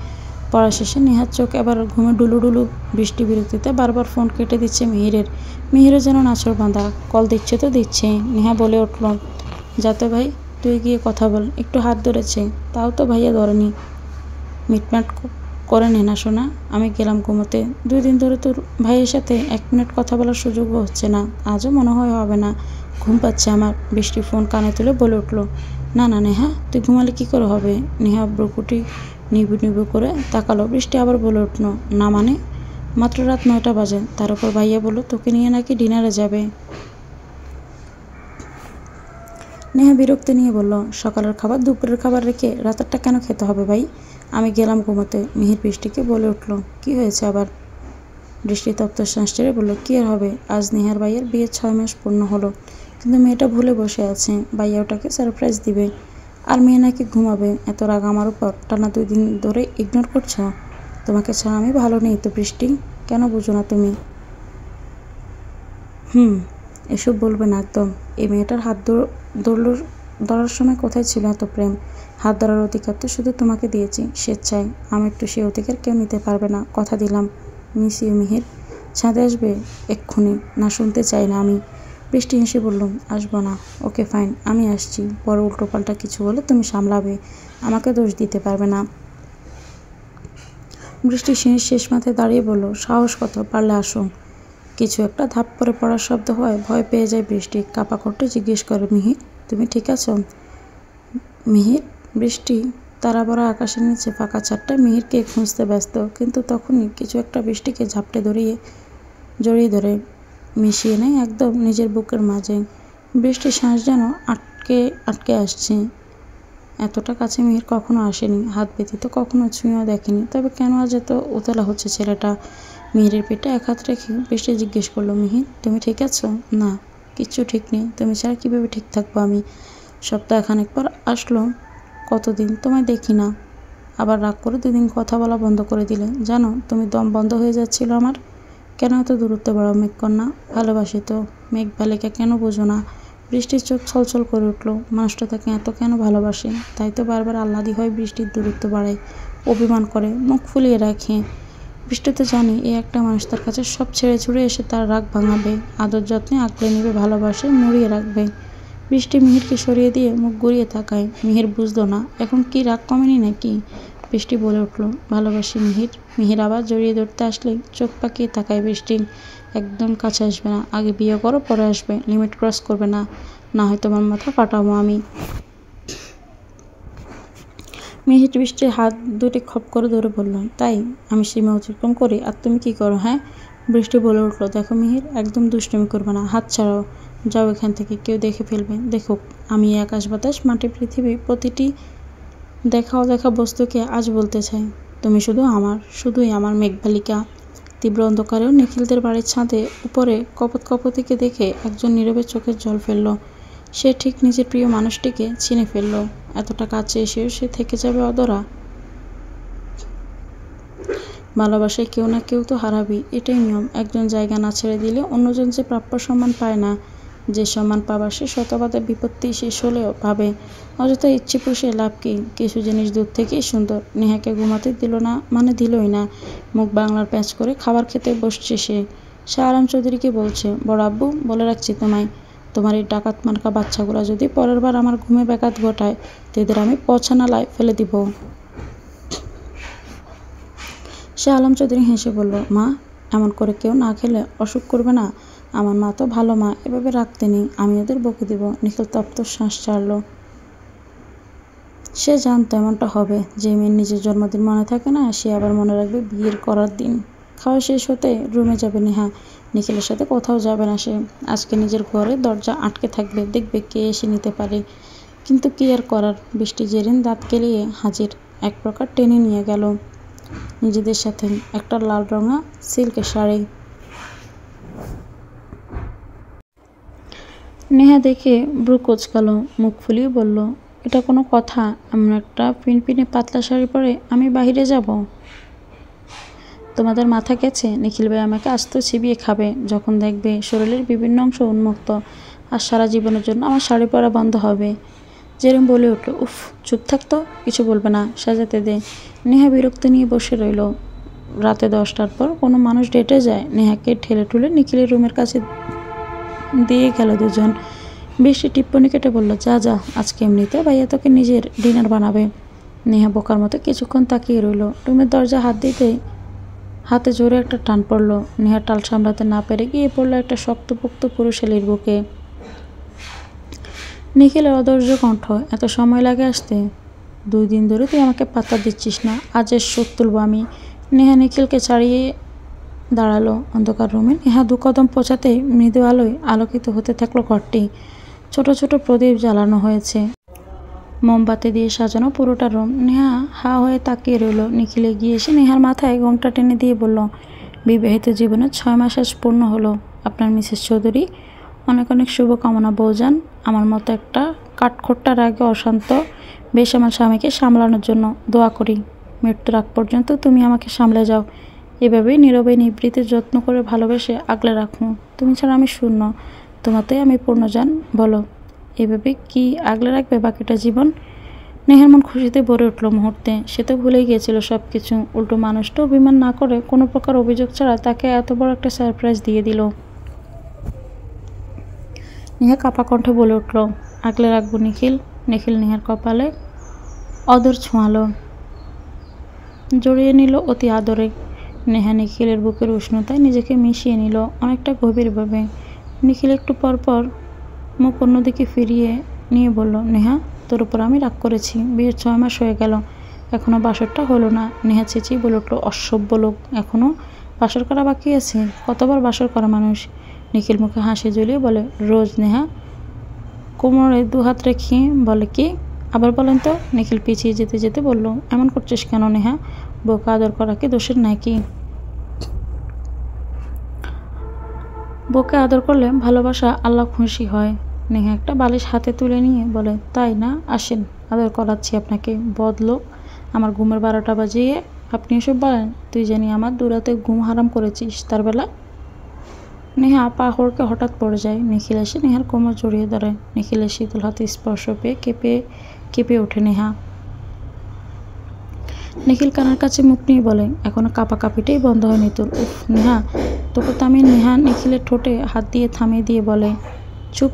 পড়া শেষে নেহার চোখ এবার ঘুমে ডুলুডুলু। বৃষ্টি বিরক্তিতে বারবার ফোন কেটে দিচ্ছে মিহিরের। মিহিরও যেন নাচর বাঁধা, কল দিচ্ছে তো দিচ্ছে। নেহা বলে উঠল, যাতে ভাই, তুই গিয়ে কথা বল। একটু হাত ধরেছে, তাও তো ভাইয়া ধরেনি। মিটমাট করে নে না শোনা, আমি গেলাম ঘুমোতে। 2 দিন ধরে তোর ভাইয়ের সাথে 1 মিনিট কথা বলার সুযোগও হচ্ছে না, আজও মনে হয় হবে না। ঘুম পাচ্ছে আমার। বৃষ্টি ফোন কানে তুলে বলে উঠল, না না নেহা, তুই ঘুমালে কি করে হবে? নেহা ব্রুকুটি নিবু নিবু করে তাকালো। বৃষ্টি আবার বলে উঠল, না মানে? মাত্র রাত 9টা বাজে, তার উপর ভাইয়া বলল তোকে নিয়ে নাকি ডিনারে যাবে। নেহা বিরক্তি নিয়ে বলল, সকালের খাবার দুপুরের খাবার রেখে রাতেরটা কেন খেতে হবে ভাই? আমি গেলাম ঘুমোতে। মিহির বৃষ্টিকে বলে উঠল, কি হয়েছে আবার? বৃষ্টি তপ্ত শ্বাস ছেড়ে বলল, কি আর হবে, আজ নেহার ভাইয়ের বিয়ের 6 মাস পূর্ণ হলো, কিন্তু মেয়েটা ভুলে বসে আছে, ভাইয়া ওটাকে সারপ্রাইজ দিবে, আর মেয়ে নাকি ঘুমাবে। এত রাগ আমার উপর? টানা 2 দিন ধরে ইগনোর করছো? তোমাকে ছাড়া আমি ভালো নেই তো বৃষ্টি, কেন বুঝো না তুমি? এসব বলবে না একদম। এই মেয়েটার হাত ধরার সময় কোথায় ছিল এত প্রেম? হাত ধরার অধিকার তো শুধু তোমাকে দিয়েছি স্বেচ্ছায়, আমি একটু সে অধিকার কেউ নিতে পারবে না, কথা দিলাম। Miss you Mihir. ছাদে আসবে এক্ষুনি? না শুনতে চাই না আমি। বৃষ্টি হেসে বললাম, আসবো না। ওকে ফাইন, আমি আসছি। পরে উল্টোপাল্টা কিছু হলে তুমি সামলাবে, আমাকে দোষ দিতে পারবে না। বৃষ্টি সিঁড়ির শেষ মাথায় দাঁড়িয়ে বলল, সাহস কত, পারলে আসো। কিছু একটা ধাপ করে পড়ার শব্দ হয়, ভয় পেয়ে যায় বৃষ্টি। কাপা কণ্ঠে জিজ্ঞেস করে, মিহির তুমি ঠিক আছো? মিহির? বৃষ্টি তারা ভরা আকাশের নিচে ফাঁকা ছাদটায় মিহিরকে খুঁজতে ব্যস্ত, কিন্তু তখনই কিছু একটা বৃষ্টিকে ঝাপটে জড়িয়ে ধরে মিশিয়ে নেয় একদম নিজের বুকের মাঝে। বৃষ্টির শ্বাস যেন আটকে আটকে আসছে। এতটা কাছে মিহির কখনো আসেনি, হাত ব্যতীত কখনো ছুঁয়েও দেখেনি। তবে কেন আজ এত উতলা হচ্ছে ছেলেটা? মিহিরের পেটে এক হাত রেখে বৃষ্টি জিজ্ঞেস করলো, মিহির তুমি ঠিক আছো? না, কিচ্ছু ঠিক নেই। তুমি ছাড়া কীভাবে ঠিক থাকবো আমি? সপ্তাহখানেক পর আসলো, কতদিন তোমায় দেখি না। আবার রাগ করে 2 দিন কথা বলা বন্ধ করে দিলে। জানো, তুমি দম বন্ধ হয়ে যাচ্ছিল আমার। কেন এত দূরত্ব বাড়াও মেঘকন্যা? ভালোবাসি তো। মেঘ বালিকা কেন বোঝো না? বৃষ্টির চোখ ছলছল করে উঠল। মানুষটা তাকে এত কেন ভালোবাসে? তাই তো বারবার আহ্লাদি হয়, বৃষ্টির দূরত্ব বাড়ায়, অভিমান করে, মুখ ফুলিয়ে রাখে। বৃষ্টি তো জানি এই একটা মানুষ তার কাছে সব ছেড়ে ছুড়ে এসে তার রাগ ভাঙাবে, আদর যত্নে আঁকড়ে নেবে, ভালোবাসে, মুড়িয়ে রাখবে। বৃষ্টি মিহিরকে সরিয়ে দিয়ে মুখ ঘুরিয়ে তাকায়। মিহির বুঝলো না, এখন কি রাগ কমেনি নাকি? বৃষ্টি বলে উঠল, ভালোবাসি মিহির। মিহির আবার জড়িয়ে ধরতে আসলে চোখ পাকিয়ে তাকায় বৃষ্টি। একদম কাছে আসবে না, আগে বিয়ে করো পরে আসবে, লিমিট ক্রস করবে না, না হয় তোমার মাথা ফাটাবো আমি। মিহির বৃষ্টির হাত দুটি খপ করে ধরে বলল, তাই আমি সীমা অতিক্রম করি আর তুমি কি করো? হ্যাঁ। বৃষ্টি বলে উঠল, দেখো মিহির, একদম দুষ্টুমি করবে না, হাত ছাড়াও, যাও এখান থেকে, কেউ দেখে ফেলবে। দেখুক, আমি আকাশ বাতাস মাটি পৃথিবী প্রতিটি দেখা অদেখা বস্তুকে আজ বলতে চাই, তুমি শুধু আমার, শুধুই আমার মেঘবালিকা। তীব্র অন্ধকারেও নিখিলদের বাড়ির ছাদে উপরে কপোতিকে দেখে একজন নীরবে চোখের জল ফেলল। সে ঠিক নিজের প্রিয় মানুষটিকে চিনে ফেলল। এতটা কাছে এসেও সে থেকে যাবে অধরা? ভালোবাসায় কেউ না কেউ তো হারাবি, এটাই নিয়ম। একজন জায়গা না ছেড়ে দিলে অন্যজন যে প্রাপ্য সম্মান পায় না, যে সম্মান পাবার সে শতবাদে বিপত্তি শেষ হলেও ভাবে, অযথা ইচ্ছে পুষে লাভ কি? কিছু জিনিস দূর থেকেই সুন্দর। নেহাকে ঘুমাতে দিল না মানে দিলই না। মুখ বাংলার প্যাঁচ করে খাবার খেতে বসছে সে। শাহ আলম চৌধুরীকে বলছে, বড় আব্বু বলে রাখছি তোমায়, তোমার এই ডাকাত মার্কা বাচ্চাগুলো যদি পরের বার আমার ঘুমে ব্যাঘাত ঘটায়, তাদের আমি পচা নালায় ফেলে দিব। শাহ আলম চৌধুরী হেসে বলল, মা, এমন করে কেউ না খেলে অসুখ করবে না? আমার মা তো ভালো মা, এভাবে রাখতে নেই, আমি ওদের বকে দেব। নিখিল তপ্ত শ্বাস ছাড়ল। সে জানতো এমনটা হবে। যে মেয়ের নিজের জন্মদিন মনে থাকে না, সে আবার মনে রাখবে বিয়ের করার দিন। খাওয়া শেষ হতে রুমে যাবে নেহা। নিখিলের সাথে কোথাও যাবে না সে। আজকে নিজের ঘরে দরজা আটকে থাকবে, দেখবে কে এসে নিতে পারে। কিন্তু কি আর করার? বৃষ্টি জেরিন দাঁত কেলিয়ে হাজির। এক প্রকার টেনে নিয়ে গেল নিজেদের সাথে। একটা লাল রঙা সিল্কের শাড়ি। নেহা দেখে ব্রু কোঁচকালো, মুখ ফুলিয়ে বলল, এটা কোনো কথা? এমন একটা পিনপিনে পাতলা শাড়ি পরে আমি বাহিরে যাব? তোমাদের মাথা গেছে? নিখিল ভাই আমাকে আস্ত চিবিয়ে খাবে যখন দেখবে শরীরের বিভিন্ন অংশ উন্মুক্ত, আর সারা জীবনের জন্য আমার শাড়ি পরা বন্ধ হবে। জেরিন বলে উঠল, উফ, চুপ থাকতো, কিছু বলবে না, সাজাতে দে। নেহা বিরক্তি নিয়ে বসে রইল। রাতে 10টার পর কোনো মানুষ ডেটে যায়? নেহাকে ঠেলে ঠুলে নিখিলের রুমের কাছে দিয়ে গেল দুজন। বৃষ্টি টিপ্পনি কেটে বলল, যা যা, আজকে এমনিতে ভাইয়া তোকে নিজের ডিনার বানাবে। নেহা বোকার মতো কিছুক্ষণ তাকিয়ে রইল। রুমের দরজা হাত দিতেই হাতে জোরে একটা টান পড়ল। নেহা টাল সামলাতে না পেরে গিয়ে পড়ল একটা শক্তপোক্ত পুরুষালীর বুকে। নিখিলের অধৈর্য কণ্ঠ, এত সময় লাগে আসতে? 2 দিন ধরে তুই আমাকে পাত্তা দিচ্ছিস না, আজ এর শোধ তুলব আমি। নেহা নিখিলকে ছাড়িয়ে দাঁড়ালো। অন্ধকার রুমে নেহা 2 কদম পৌঁছাতেই মৃদু আলোয় আলোকিত হতে থাকলো ঘরটি। ছোট ছোট প্রদীপ জ্বালানো হয়েছে, মোমবাতি দিয়ে সাজানো পুরোটা রুম। নেহা হা হয়ে তাকিয়ে রইল। নিখিল এগিয়ে এসে নেহার মাথায় ঘোমটা টেনে দিয়ে বলল, বিবাহিত জীবনের 6 মাস আজ পূর্ণ হলো আপনার মিসেস চৌধুরী। অনেক অনেক শুভকামনা বউজান। আমার মতো একটা কাঠখোট্টার আগে অশান্ত বেসামাল স্বামীকে সামলানোর জন্য দোয়া করি। মৃত্যুর আগ পর্যন্ত তুমি আমাকে সামলে যাও। এভাবেই নীরবে নিবৃত্তি যত্ন করে ভালোবেসে আগলে রাখো। তুমি ছাড়া আমি শূন্য, তোমাতেই আমি পূর্ণজান। বলো, এভাবে কি আগলে রাখবে বাকিটা জীবন? নেহার মন খুশিতে ভরে উঠল মুহূর্তে। সে তো ভুলেই গিয়েছিল সব কিছু। উল্টো মানুষটা অভিমান না করে, কোনো প্রকার অভিযোগ ছাড়া তাকে এত বড় একটা সারপ্রাইজ দিয়ে দিল। নেহা কাপা কণ্ঠে বলে উঠল, আগলে রাখবো নিখিল। নিখিল নেহার কপালে অদর ছোঁয়ালো। জড়িয়ে নিল অতি আদরে। নেহা নিখিলের বুকের উষ্ণতায় নিজেকে মিশিয়ে নিল অনেকটা গভীরভাবে। নিখিল একটু পরপর মুখ অন্যদিকে ফিরিয়ে নিয়ে বলল, নেহা, তোর উপর আমি রাগ করেছি। বিয়ের 6 মাস হয়ে গেল, এখনও বাসরটা হলো না। নেহা চেঁচিয়ে বলে উঠল, অসভ্য লোক, এখনও বাসর করা বাকি আছে? কতবার বাসর করা মানুষ? নিখিল মুখে হাসি ঝুলিয়ে বলে, রোজ। নেহা কোমরে 2 হাত রেখে বলে, কি? আবার বলেন তো। নিখিল পিছিয়ে যেতে যেতে বলল, এমন করছিস কেন নেহা? বউকে আদর করা কি দোষের নাকি? বউকে আদর করলে ভালোবাসা আল্লাহ খুশি হয়। নেহা একটা বালিশ হাতে তুলে নিয়ে বলে, তাই না? আসেন, আদর করাচ্ছি আপনাকে। বদলোক, আমার ঘুমের 12টা বাজিয়ে আপনি এসব বলেন? তুই জানি আমার দুরাতে ঘুম হারাম করেছিস তার বেলা। নেহা পা হড়কে হঠাৎ পড়ে যায়। নিখিল এসে নেহার কোমর জড়িয়ে ধরে। নিখিলের শীতল হাতে স্পর্শ পেয়ে কেঁপে ওঠে নেহা। নিখিল কানের কাছে মুখ নিয়ে বলে, এখনো কাঁপাকাঁপিটাই বন্ধ হয়নি তোর? উফ নেহা, তোকে তো আমি। নেহা নিখিলের ঠোঁটে হাত দিয়ে থামিয়ে দিয়ে বলে, চুপ,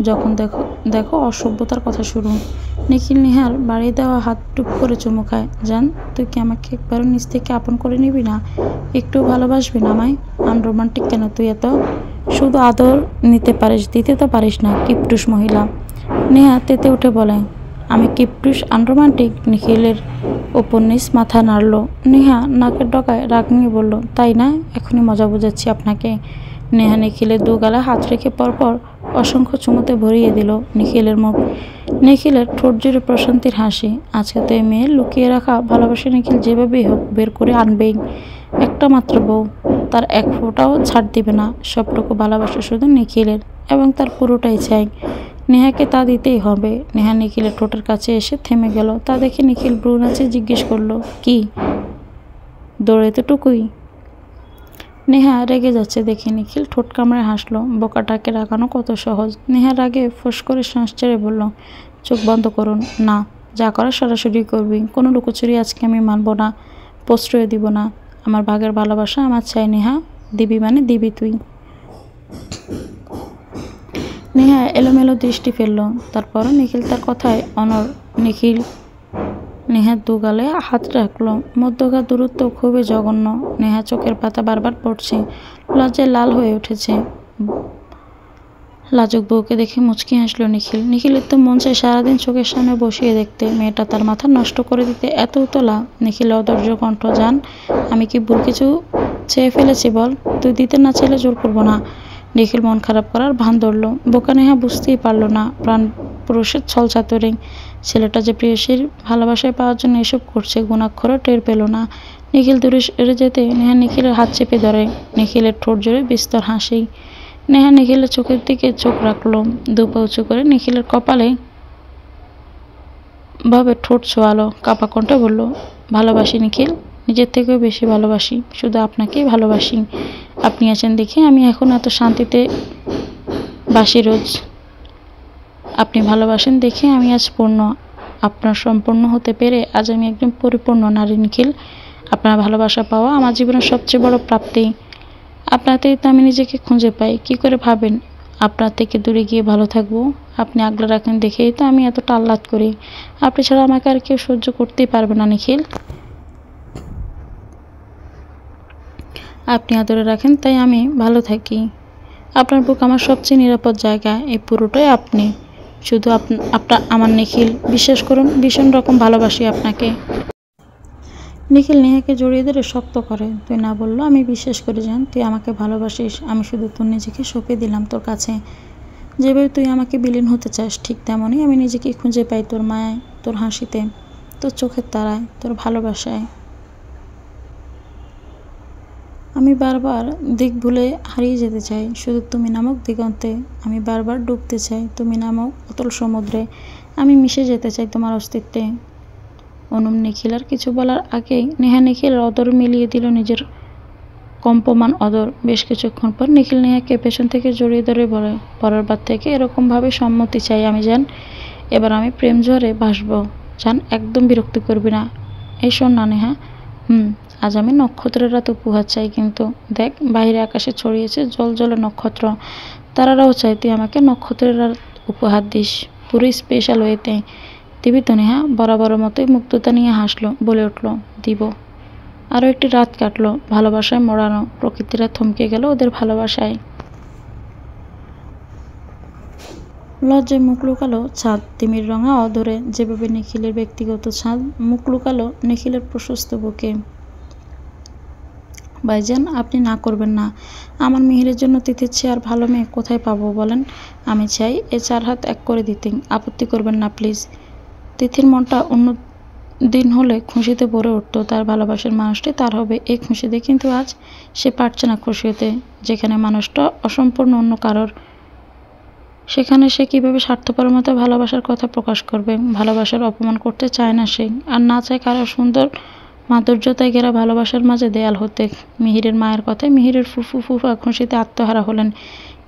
যখন দেখো দেখো অসভ্যতার কথা শুরু। নিখিল নেহার বাড়িয়ে দেওয়া হাত টুপ করে চুমু খায়। জান, তুই কি আমাকে একবারও নিজ থেকে আপন করে নিবি না? একটু ভালোবাসবি না আমায়? আনরোমান্টিক কেন তুই এত? শুধু আদর নিতে পারিস, দিতে তো পারিস না, কিপটুস মহিলা। নেহা তেতে উঠে বলে, আমি কিপটুস, আনরোমান্টিক? নিখিলের ওপর নিচ মাথা নাড়ল। নেহা নাকের ডগায় রাগ নিয়ে বলল, তাই না? এখনই মজা বুঝাচ্ছি আপনাকে। নেহা নিখিলের 2 গালে হাত রেখে পরপর অসংখ্য চুমুতে ভরিয়ে দিল নিখিলের মুখ। নিখিলের ঠোঁট জুড়ে প্রশান্তির হাসি। আজকে তো এই মেয়ের লুকিয়ে রাখা ভালোবাসা নিখিল যেভাবেই হোক বের করে আনবেই। একটা মাত্র বউ, তার এক ফোঁটাও ছাড় দিবে না। সবটুকু ভালোবাসা শুধু নিখিলের, এবং তার পুরোটাই চাই। নেহাকে তা দিতেই হবে। নেহা নিখিলের ঠোঁটের কাছে এসে থেমে গেল। তা দেখে নিখিল ভ্রু নাচে জিজ্ঞেস করলো, কি দৌড়ে এতটুকুই? নেহা রেগে যাচ্ছে দেখে নিখিল ঠোঁট কামড়ে হাসলো। বোকাটাকে রাগানো কত সহজ। নেহা রাগে ফোঁস করে শ্বাস ছেড়ে বলল, চোখ বন্ধ করুন। না, যা করার সরাসরি করবি। কোনো লুকোচুরি আজকে আমি মানব না, প্রশ্রয় দিব না। আমার ভাগের ভালোবাসা আমার চাই নেহা। দিবি মানে দিবি তুই। নেহা এলোমেলো দৃষ্টি ফেলল। তারপরও নিখিল তার কথায় অনড়। নিখিল নেহার 2 গালে হাত রাখল। মধ্যকার দূরত্ব খুবই জঘন্য। নেহা চোখের পাতা বারবার পড়ছে, লজ্জায় লাল হয়ে উঠেছে। লাজুক বউকে দেখে মুচকি হাসলো নিখিল। নিখিলের তো মন চায় সারাদিন চোখের সামনে বসিয়ে দেখতে, মেয়েটা তার মাথা নষ্ট করে দিতে এত উতলা। নিখিল অধৈর্য কণ্ঠ, জান, আমি কি ভুল কিছু চেয়ে ফেলেছি বল? তুই দিতে না চাইলে জোর করবো না। নিখিল মন খারাপ করার ভান ধরল। বোকা নেহা বুঝতেই পারল না প্রাণ পুরুষের ছল চাতুরি। ছেলেটা যে প্রেয়সীর ভালোবাসায় পাওয়ার জন্য এসব করছে গুণাক্ষরও টের পেল না। নিখিল দূরে সরে যেতে নেহা নিখিলের হাত চেপে ধরে। নিখিলের ঠোঁট জুড়ে বিস্তর হাসি। নেহা নিখিলের চোখের দিকে চোখ রাখল। 2 পা উঁচু করে নিখিলের কপালে ভাবে ঠোঁট ছোঁয়ালো। কাঁপা কণ্ঠে বলল, ভালোবাসি নিখিল, নিজের থেকেও বেশি ভালোবাসি। শুধু আপনাকেই ভালোবাসি। আপনি আছেন দেখে আমি এখন এত শান্তিতে বাসি রোজ। আপনি ভালোবাসেন দেখে আমি আজ পূর্ণ। আপনার সম্পূর্ণ হতে পেরে আজ আমি একদম পরিপূর্ণ নারী নিখিল। আপনার ভালোবাসা পাওয়া আমার জীবনের সবচেয়ে বড় প্রাপ্তি। আপনাতেই তো আমি নিজেকে খুঁজে পাই। কি করে ভাবেন আপনার থেকে দূরে গিয়ে ভালো থাকবো? আপনি আগলে রাখেন দেখেই তো আমি এতটা আহ্লাদ করি। আপনি ছাড়া আমাকে আর কেউ সহ্য করতেই পারবে না নিখিল। আপনি আদরে রাখেন তাই আমি ভালো থাকি। আপনার বুক আমার সবচেয়ে নিরাপদ জায়গা। এই পুরোটাই আপনি। শুধু আপনার আমার নিখিল, বিশ্বাস করুন, ভীষণ রকম ভালোবাসি আপনাকে। নিখিল নেহাকে জড়িয়ে ধরে শক্ত করে। তুই না বললো আমি বিশ্বাস করে জান, তুই আমাকে ভালোবাসিস। আমি শুধু তোর নিজেকে সঁপে দিলাম তোর কাছে। যেভাবে তুই আমাকে বিলীন হতে চাস, ঠিক তেমনই আমি নিজেকে খুঁজে পাই তোর মায়ায়, তোর হাসিতে, তোর চোখের তারায়, তোর ভালোবাসায়। আমি বারবার দিক ভুলে হারিয়ে যেতে চাই শুধু তুমি নামক দিগন্তে। আমি বারবার ডুবতে চাই তুমি নামক অতল সমুদ্রে। আমি মিশে যেতে চাই তোমার অস্তিত্বে। অনুম নিখিল আর কিছু বলার আগেই নেহা নিখিলের অদর মিলিয়ে দিল নিজের কম্পমান অদর। বেশ কিছুক্ষণ পর নিখিল নেহাকে পেছন থেকে জড়িয়ে ধরে বলে, পরের বার থেকে এরকমভাবে সম্মতি চাই আমি জান। এবার আমি প্রেম ঝড়ে ভাসবো জান, একদম বিরক্তি করবি না। এই শোন না নেহা, আজ আমি নক্ষত্রের রাত উপহার চাই। কিন্তু দেখ, বাইরে আকাশে ছড়িয়েছে জল জলে নক্ষত্র। তারারাও চাই তুই আমাকে নক্ষত্রের রাত উপহার দিস, পুরো স্পেশাল ওয়েতে। দিবি তো নেহা? বরাবরের মতোই মুগ্ধতা নিয়ে হাসলো, বলে উঠল, দিব। আরও একটি রাত কাটলো ভালোবাসায় মোড়ানো। প্রকৃতিরা থমকে গেল ওদের ভালোবাসায়। লজ্জায় মুখ লুকালো ছাদ তিমির রঙা অধরে, যেভাবে নিখিলের ব্যক্তিগত ছাদ মুখ লুকালো নিখিলের প্রশস্ত বুকে। ভাইজান, আপনি না করবেন না। আমার মিহিরের জন্য তিথির চেয়ে আর ভালো মেয়ে কোথায় পাবো বলেন? আমি চাই এ 4 হাত এক করে দিতে। আপত্তি করবেন না প্লিজ। তিথির মনটা অন্য দিন হলে খুশিতে ভরে উঠত। তার ভালোবাসার মানুষটি তার হবে এই খুশিতে, কিন্তু আজ সে পারছে না খুশি হতে। যেখানে মানুষটা অসম্পূর্ণ অন্য কারোর, সেখানে সে কিভাবে স্বার্থপরের মতো ভালোবাসার কথা প্রকাশ করবে? ভালোবাসার অপমান করতে চায় না সে, আর না চায় কারো সুন্দর মাধুর্যতায় ঘেরা ভালোবাসার মাঝে দেয়াল হতে। মিহিরের মায়ের কথায় মিহিরের ফুফু ফুফা খুশিতে আত্মহারা হলেন।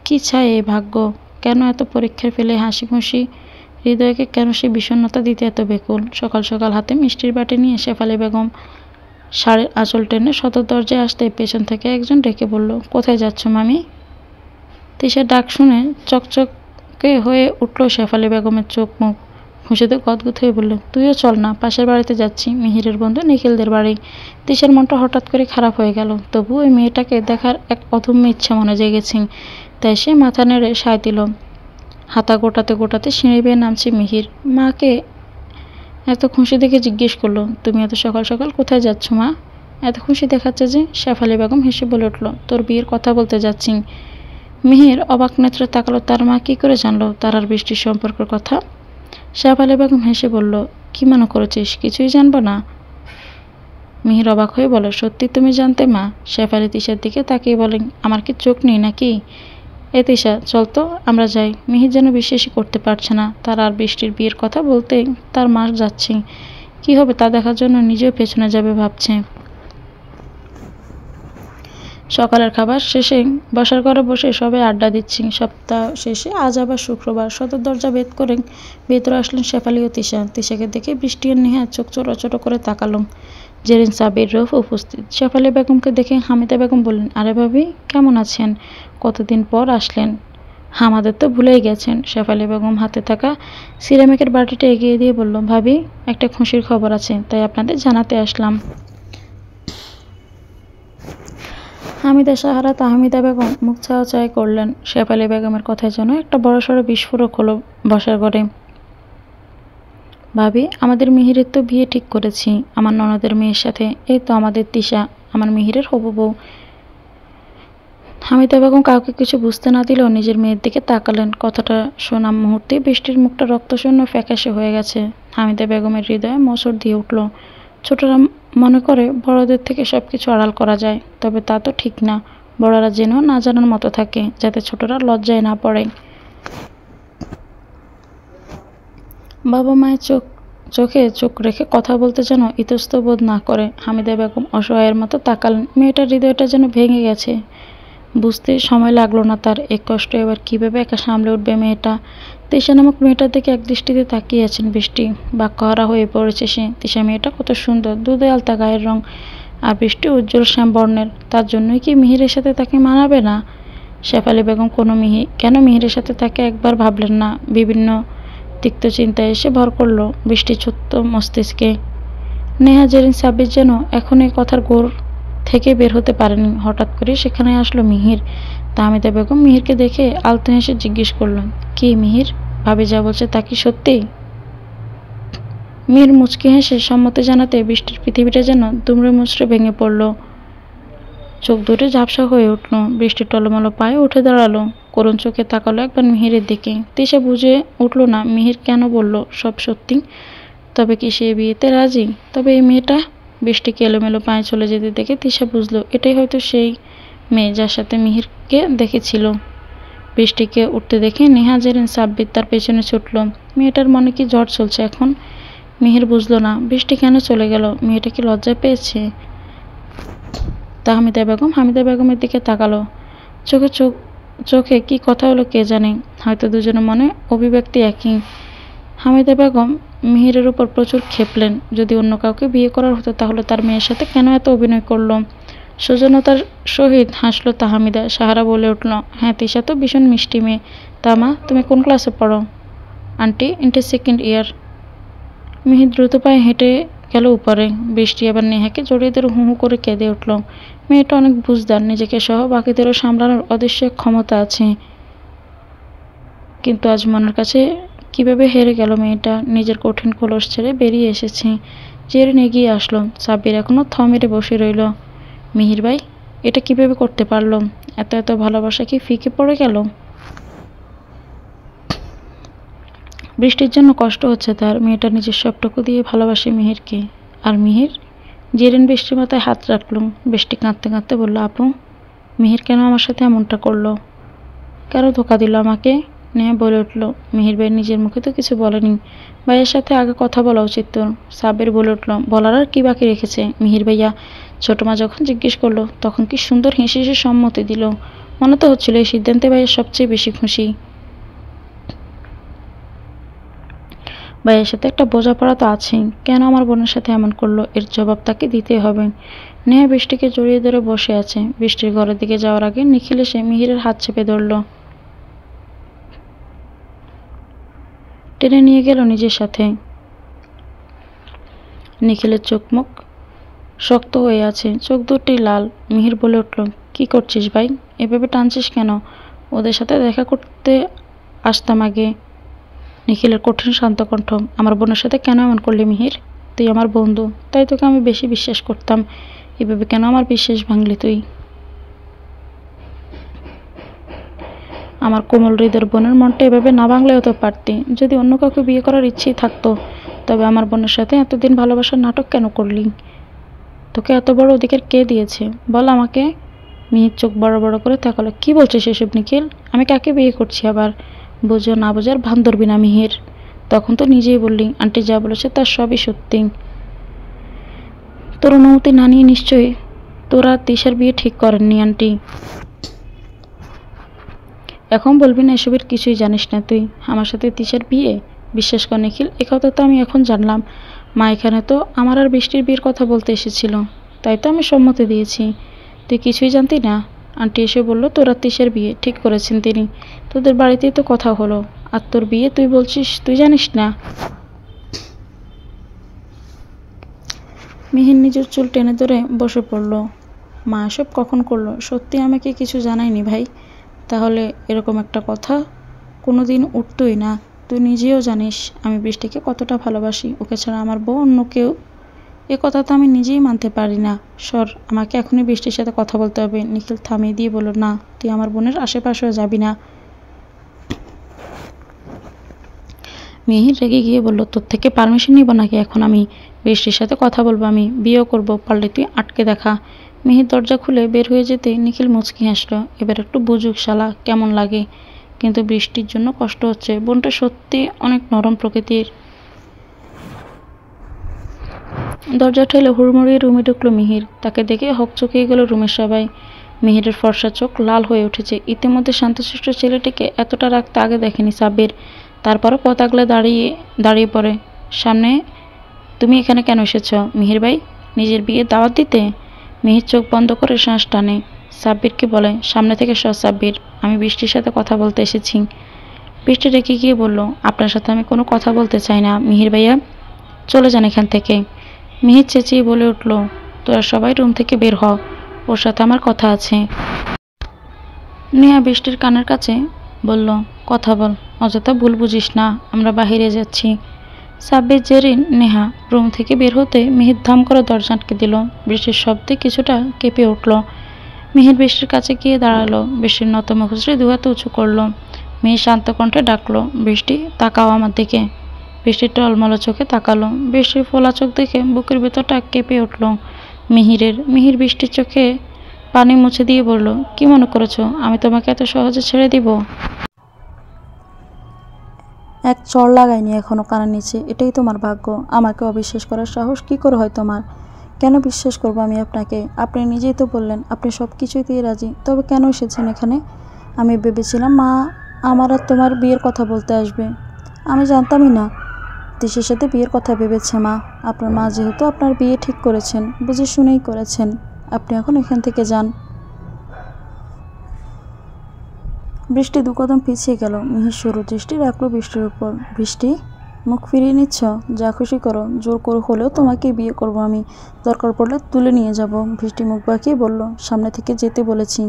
কি চায় এই ভাগ্য? কেন এত পরীক্ষার ফেলে হাসি খুশি হৃদয়কে কেন সে বিষণ্ণতা দিতে এত বেকুল? সকাল সকাল হাতে মিষ্টির বাটি নিয়ে শেফালি বেগম শাড়ির আঁচল টেনে সদর দরজায় আসতে পেছন থেকে একজন ডেকে বলল, কোথায় যাচ্ছ মামি? তিশার ডাক শুনে চকচকে হয়ে উঠল শেফালি বেগমের চোখ মুখ। খুশিতে গদগদ হয়ে বলল, তুইও চল না, পাশের বাড়িতে যাচ্ছি, মিহিরের বন্ধু নিখিলদের বাড়ি। তিশার মনটা হঠাৎ করে খারাপ হয়ে গেল। তবু ওই মেয়েটাকে দেখার এক অদম্য ইচ্ছা মনে জেগেছে। তাই সে মাথা নেড়ে সায় দিল। হাতা গোটাতে গোটাতে সিঁড়ি বেয়ে নামছে মিহির। মাকে এত খুশি দেখে জিজ্ঞেস করলো, তুমি এত সকাল সকাল কোথায় যাচ্ছ মা? এত খুশি দেখাচ্ছে যে? শেফালি বেগম হেসে বলে উঠল, তোর বিয়ের কথা বলতে যাচ্ছি। মিহির অবাক নেত্রে তাকালো। তার মা কি করে জানলো তার আর বৃষ্টির সম্পর্কের কথা? শেফালি বেগম হেসে বলল, কি মনে করেছিস কিছুই জানবো না? মিহির অবাক হয়ে বলে, সত্যি তুমি জানতে মা? শেফালি তিশার দিকে তাকিয়ে বলেন, আমার কি চোখ নেই নাকি? এ তিশা, চল তো আমরা যাই। মিহির যেন বিশ্বাসই করতে পারছে না তার আর বৃষ্টির বিয়ের কথা বলতে তার মা যাচ্ছে। কি হবে তা দেখার জন্য নিজেও পেছনে যাবে ভাবছে। সকালের খাবার শেষে বসার ঘরে বসে সবাই আড্ডা দিচ্ছি। সপ্তাহ শেষে আজ আবার শুক্রবার। সদর দরজা ভেদ করে ভেতরে আসলেন শেফালি ও তিশা। তিশাকে দেখে বৃষ্টি আর নেহা চোখ ছোট ছোট করে তাকালো। জেরিন, সাবির, রৌফ উপস্থিত। শেফালি বেগমকে দেখে হামিদা বেগম বললেন, আরে ভাবি, কেমন আছেন? কতদিন পর আসলেন। আমাদের তো ভুলেই গেছেন। শেফালি বেগম হাতে থাকা সিরামিকের বাটিটা এগিয়ে দিয়ে বলল, ভাবি, একটা খুশির খবর আছে, তাই আপনাদের জানাতে আসলাম। হামিদা সাহারা তাহমিদা বেগম মুখ চাওয়া করলেন। শেফালি বেগমের কথায় যেন একটা বড়সড় বিস্ফোরক হলো বসার ঘরে। ভাবি, আমাদের মিহিরের তো বিয়ে ঠিক করেছি আমার ননদের মেয়ের সাথে। এই তো আমাদের তিশা, আমার মিহিরের হবু বউ। হামিদা বেগম কাউকে কিছু বুঝতে না দিলেও নিজের মেয়ের দিকে তাকালেন। কথাটা শোনা মুহূর্তে বৃষ্টির মুখটা রক্তশূন্য ফ্যাকাশে হয়ে গেছে। হামিদা বেগমের হৃদয়ে মোচড় দিয়ে উঠল। ছোটরা মনে করে বড়দের থেকে সবকিছু আড়াল করা যায়, তবে তা তো ঠিক না। বড়রা যেন না জানার মতো থাকে, যাতে ছোটরা লজ্জায় না পড়ে। বাবা মায়ের চোখে চোখ রেখে কথা বলতে যেন ইতস্তত বোধ না করে। হামিদা বেগম অসহায়ের মতো তাকালেন। মেয়েটার হৃদয়টা যেন ভেঙে গেছে। বুঝতে সময় লাগলো না তার। এক কষ্ট এবার কীভাবে একা সামলে উঠবে মেয়েটা। তিশা নামক মেয়েটার দিকে একদৃষ্টিতে তাকিয়ে আছেন বৃষ্টি। বাক্যহারা হয়ে পড়েছে সে। তিশা মেয়েটা কত সুন্দর, দুধে আলতা গায়ের রং, আর বৃষ্টি উজ্জ্বল শ্যাম বর্ণের। তার জন্যই কি মিহিরের সাথে তাকে মানাবে না? শেফালি বেগম কেন মিহিরের সাথে তাকে একবার ভাবলেন না? বিভিন্ন তিক্ত চিন্তায় এসে ভর করলো বৃষ্টির ছোট্ট মস্তিষ্কে। নেহা, জেরিন, সাব্বির যেন এখন এই কথার গোড় থেকে বের হতে পারেনি। হঠাৎ করে সেখানে আসলো মিহির। তাহমিদা বেগম মিহিরকে দেখে আলতো হেসে জিজ্ঞেস করলেন, কি মিহির, ভাবি যা বলছে তা কি সত্যি? মিহির মুচকি হেসে সম্মতি জানাতে বৃষ্টির পৃথিবীটা যেন দুমড়ে মুচড়ে ভেঙে পড়ল। চোখ দুটো ঝাপসা হয়ে উঠল। বৃষ্টির টলমলো পায়ে উঠে দাঁড়ালো। করুণ চোখে তাকালো একবার মিহিরের দিকে। তিশা বুঝে উঠল না মিহির কেন বলল সব সত্যি। তবে কি সে বিয়েতে রাজি? তবে এই মেয়েটা? বৃষ্টিকে এলোমেলো পায়ে চলে যেতে দেখে তিশা বুঝলো এটাই হয়তো সেই মেয়ে যার সাথে মিহিরকে দেখেছিল। বৃষ্টিকে উঠতে দেখে নেহা, জেরিন, সাব্বির তার পেছনে ছুটল। মেয়েটার মনে কি ঝড় চলছে এখন? মিহির বুঝলো না বৃষ্টি কেন চলে গেল। মেয়েটা কি লজ্জা পেয়েছে? তাহমিদা বেগম হামিদা বেগমের দিকে তাকালো। চোখে কি কথা হলো কে জানে। হয়তো দুজনের মনে অভিব্যক্তি একই। হামিদা বেগম মিহিরের উপর প্রচুর ক্ষেপলেন। যদি অন্য কাউকে বিয়ে করার হতো তাহলে তার মেয়ের সাথে কেন এত অভিনয় করলো? সৌজন্যতার সহিত হাসলো তাহমিদা। সাহারা বলে উঠল, হ্যাঁ, তিশা তো ভীষণ মিষ্টি মেয়ে। তা মা, তুমি কোন ক্লাসে পড়ো? Aunty, inter second year. Mihir দ্রুত পায়ে হেঁটে গেল উপরে। বৃষ্টি আবার নেহাকে জড়িয়ে ধরে হু হু করে কেঁদে উঠল। মেয়েটা অনেক বুঝদার, নিজেকে সহ বাকিদেরও সামলানোর অদৃশ্য ক্ষমতা আছে। কিন্তু আজ মনের কাছে কিভাবে হেরে গেল মেয়েটা। নিজের কঠিন খোলস ছেড়ে বেরিয়ে এসেছে। জেরিন এগিয়ে আসলো। সাব্বির এখনো থ মেরে বসে রইল। মিহির ভাই, এটা কিভাবে করতে পারলো? এত এত ভালোবাসা কি ফিকে পড়ে গেল? বৃষ্টির জন্য কষ্ট হচ্ছে তার। মেয়েটা নিজের সবটুকু দিয়ে ভালোবাসে মিহিরকে। আর মিহির? জেরিন বৃষ্টির মাথায় হাত রাখল। বৃষ্টি কাঁদতে কাঁদতে বলল, আপু, মিহির কেন আমার সাথে এমনটা করলো? কেন ধোকা দিল আমাকে? নেহা বলে উঠল। মিহির ভাই নিজের মুখে তো কিছু বলেনি। ভাইয়ের সাথে আগে কথা বলা উচিত তোর। সাব্বির বলে উঠল, বলার আর কি বাকি রেখেছে? মিহির ভাইয়া, ছোট মা যখন জিজ্ঞেস করলো তখন কি সুন্দর হেসে হেসে সম্মতি দিল। মনে তো হচ্ছিল এই সিদ্ধান্তে ভাইয়ের সবচেয়ে বেশি খুশি। ভাইয়ের সাথে একটা বোঝাপড়া তো আছেই। কেন আমার বোনের সাথে এমন করলো এর জবাব তাকে দিতে হবে। নেহা বৃষ্টিকে জড়িয়ে ধরে বসে আছে। বৃষ্টির ঘরের দিকে যাওয়ার আগে নিখিল এসে মিহিরের হাত চেপে ধরল। টেনে নিয়ে গেল নিজের সাথে। নিখিলের চোখ মুখ শক্ত হয়ে আছে, চোখ দুটি লাল। মিহির বলে উঠল, কি করছিস ভাই? এভাবে টানছিস কেন? ওদের সাথে দেখা করতে আসতাম আগে। নিখিলের কঠিন শান্ত কণ্ঠ, আমার বোনের সাথে কেন এমন করলি মিহির? তুই আমার বন্ধু, তাই তোকে আমি বেশি বিশ্বাস করতাম। এভাবে কেন আমার বিশ্বাস ভাঙলি তুই? আমার কোমল হৃদয়ের বোনের মনটা এভাবে না ভাঙলেও তো পারতি। যদি অন্য কাউকে বিয়ে করার ইচ্ছেই থাকতো, তবে আমার বোনের সাথে এতদিন ভালোবাসার নাটক কেন করলি? তোকে এত বড় অধিকার কে দিয়েছে বল আমাকে? মিহির চোখ বড় বড় করে তাকালো। কি বলছিস এসব নিখিল? আমি কাকে বিয়ে করছি আবার? বুঝো না বোঝার ভান ধরবি না মিহির। তখন তো নিজেই বললি আন্টি যা বলেছে তার সবই সত্যি। তোর অনুমতি না নিয়ে নিশ্চয়ই তোরা তিশার বিয়ে ঠিক করেননি আন্টি। এখন বলবি না এসবের কিছুই জানিস না তুই। আমার সাথে তিশার বিয়ে? বিশ্বাস কর নিখিল, একথা তো আমি এখন জানলাম। মা এখানে তো আমার আর বৃষ্টির বিয়ের কথা বলতে এসেছিল, তাই তো আমি সম্মতি দিয়েছি। তুই কিছুই জানতি না? আন্টি এসে বলল তোর আর তিশার বিয়ে ঠিক করেছেন তিনি। তোদের বাড়িতেই তো কথা হলো, আর তোর বিয়ে তুই বলছিস তুই জানিস না? মিহির নিজের চুল টেনে ধরে বসে পড়ল। মা এসব কখন করলো? সত্যি আমাকে কিছু জানায়নি ভাই? তাহলে এরকম একটা কথা কোনোদিন উঠতই না। তুই নিজেও জানিস আমি বৃষ্টিকে কতটা ভালোবাসি। ওকে ছাড়া আমার বউ অন্য কেউ, এ কথা তো আমি নিজেই মানতে পারি না। সর, আমাকে এখনই বৃষ্টির সাথে কথা বলতে হবে। নিখিল থামিয়ে দিয়ে বলল, না, তুই আমার বোনের আশেপাশেও যাবি না। মিহির রেগে গিয়ে বলল, তোর থেকে পারমিশন নিব নাকি এখন আমি? বৃষ্টির সাথে কথা বলবো আমি, বিয়েও করবো, পারলে তুই আটকে দেখা। মিহির দরজা খুলে বের হয়ে যেতে নিখিল মুচকি হাসলো। এবার একটু বুঝুক শালা কেমন লাগে। কিন্তু বৃষ্টির জন্য কষ্ট হচ্ছে। বোনটা সত্যি অনেক নরম প্রকৃতির। দরজা ঠেলে হুড়মুড়িয়ে রুমে ঢুকলো মিহির। তাকে দেখে হকচকিয়ে গেল রুমের সবাই। মিহিরের ফর্সা চোখ লাল হয়ে উঠেছে। ইতিমধ্যে শান্তশিষ্ট ছেলেটিকে এতটা রাখতে আগে দেখেনি সাব্বির। তারপরও পথ আগলে দাঁড়িয়ে পড়ে। সামনে, তুমি এখানে কেন এসেছ মিহির ভাই? নিজের বিয়ে দাওয়াত দিতে? মিহির চোখ বন্ধ করে শ্বাস টানে। সাব্বিরকে বলে, সামনে থেকে সর সাব্বির, আমি বৃষ্টির সাথে কথা বলতে এসেছি। বৃষ্টি রেখে গিয়ে বলল, আপনার সাথে আমি কোনো কথা বলতে চাই না মিহির ভাইয়া, চলে যান এখান থেকে। মিহির চেঁচিয়ে বলে উঠল, তোরা সবাই রুম থেকে বের হ, ওর সাথে আমার কথা আছে। নেহা বৃষ্টির কানের কাছে বলল, কথা বল, অযথা ভুল বুঝিস না, আমরা বাহিরে যাচ্ছি। সাব্বির, জেরিন, নেহা রুম থেকে বের হতে মিহির ধাম করে দরজা আটকে দিল। বৃষ্টির শব্দে কিছুটা কেঁপে উঠল। মিহির বৃষ্টির কাছে গিয়ে দাঁড়ালো। বৃষ্টির নত মুখশ্রী দুহাতে উঁচু করলো। মিহির শান্ত কণ্ঠে ডাকলো, বৃষ্টি তাকাও আমার দিকে। বৃষ্টির টলমল চোখে তাকালো। বৃষ্টির ফোলা চোখ দেখে বুকের ভেতরটা কেঁপে উঠল মিহির বৃষ্টির চোখে পানি মুছে দিয়ে বলল, কি মনে করেছো আমি তোমাকে এত সহজে ছেড়ে দিব? এক চড় লাগাইনি এখনো কানের নিচে, এটাই তোমার ভাগ্য। আমাকে অবিশ্বাস করার সাহস কি করে হয় তোমার? কেন বিশ্বাস করবো আমি আপনাকে? আপনি নিজেই তো বললেন আপনি সব কিছুতেই রাজি, তবে কেন এসেছেন এখানে? আমি ভেবেছিলাম মা আমার আর তোমার বিয়ের কথা বলতে আসবে। আমি জানতামই না তিশার সাথে বিয়ের কথা ভেবেছে মা। আপনার মা যেহেতু আপনার বিয়ে ঠিক করেছেন, বুঝে শুনেই করেছেন। আপনি এখন এখান থেকে যান। বৃষ্টি দু কদম পিছিয়ে গেল। মিহির সরু দৃষ্টি রাখলো বৃষ্টির উপর। বৃষ্টি, মুখ ফিরিয়ে নিচ্ছ? যা খুশি করো, জোর করে হলেও তোমাকে বিয়ে করব আমি, দরকার পড়লে তুলে নিয়ে যাব। বৃষ্টি মুখ বাঁকিয়ে বলল, সামনে থেকে যেতে বলেছি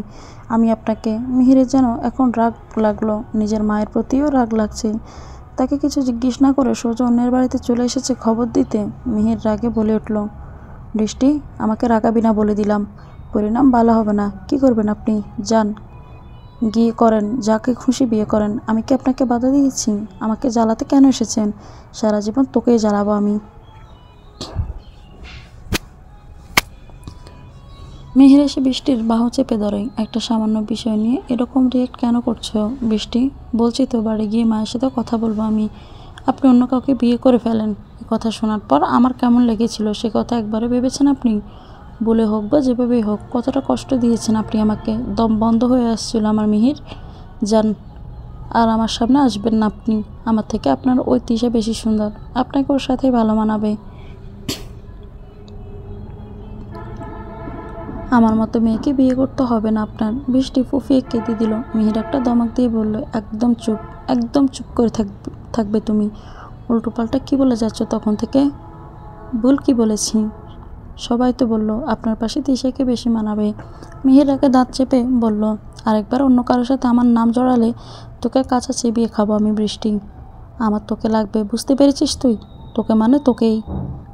আমি আপনাকে। মিহিরের যেন এখন রাগ লাগলো, নিজের মায়ের প্রতিও রাগ লাগছে। তাকে কিছু জিজ্ঞেস না করে সোজা অন্যের বাড়িতে চলে এসেছে খবর দিতে। মিহির রাগে বলে উঠল, বৃষ্টি, আমাকে রাগাবি না বলে দিলাম, পরিণাম ভালো হবে না। কি করবেন আপনি? যান, গিয়ে করেন, যাকে খুশি বিয়ে করেন। আমি কি আপনাকে বাধা দিয়েছি? আমাকে জ্বালাতে কেন এসেছেন? সারা জীবন তোকেই জ্বালাবো আমি। মিহির এসে বৃষ্টির বাহু চেপে ধরে। একটা সামান্য বিষয় নিয়ে এরকম রিয়েক্ট কেন করছো বৃষ্টি? বলছি তো বাড়ি গিয়ে মায়ের সাথে কথা বলবো আমি। আপনি অন্য কাউকে বিয়ে করে ফেলেন। এ কথা শোনার পর আমার কেমন লেগেছিল সে কথা একবারে ভেবেছেন আপনি? বলে হোক বা যেভাবেই হোক, কতটা কষ্ট দিয়েছেন আপনি আমাকে। দম বন্ধ হয়ে আসছিল আমার মিহির। যান, আর আমার সামনে আসবেন না আপনি। আমার থেকে আপনার ওই তিশা বেশি সুন্দর, আপনাকে ওর সাথেই ভালো মানাবে। আমার মতো মেয়েকে বিয়ে করতে হবে না আপনার। বৃষ্টি ফুফিয়ে কেঁদে দিল। মিহির একটা ধমক দিয়ে বলল, একদম চুপ, একদম চুপ করে থাকবে তুমি। উল্টোপাল্টা কি বলে যাচ্ছ তখন থেকে? ভুল কি বলেছি? সবাই তো বলল আপনার পাশে তিশাকে বেশি মানাবে। মিহির আগে দাঁত চেপে বলল, আরেকবার অন্য কারোর সাথে আমার নাম জড়ালে তোকে কাছে চিবিয়ে খাবো আমি বৃষ্টি। আমার তোকে লাগবে, বুঝতে পেরেছিস তুই? তোকে মানে তোকেই।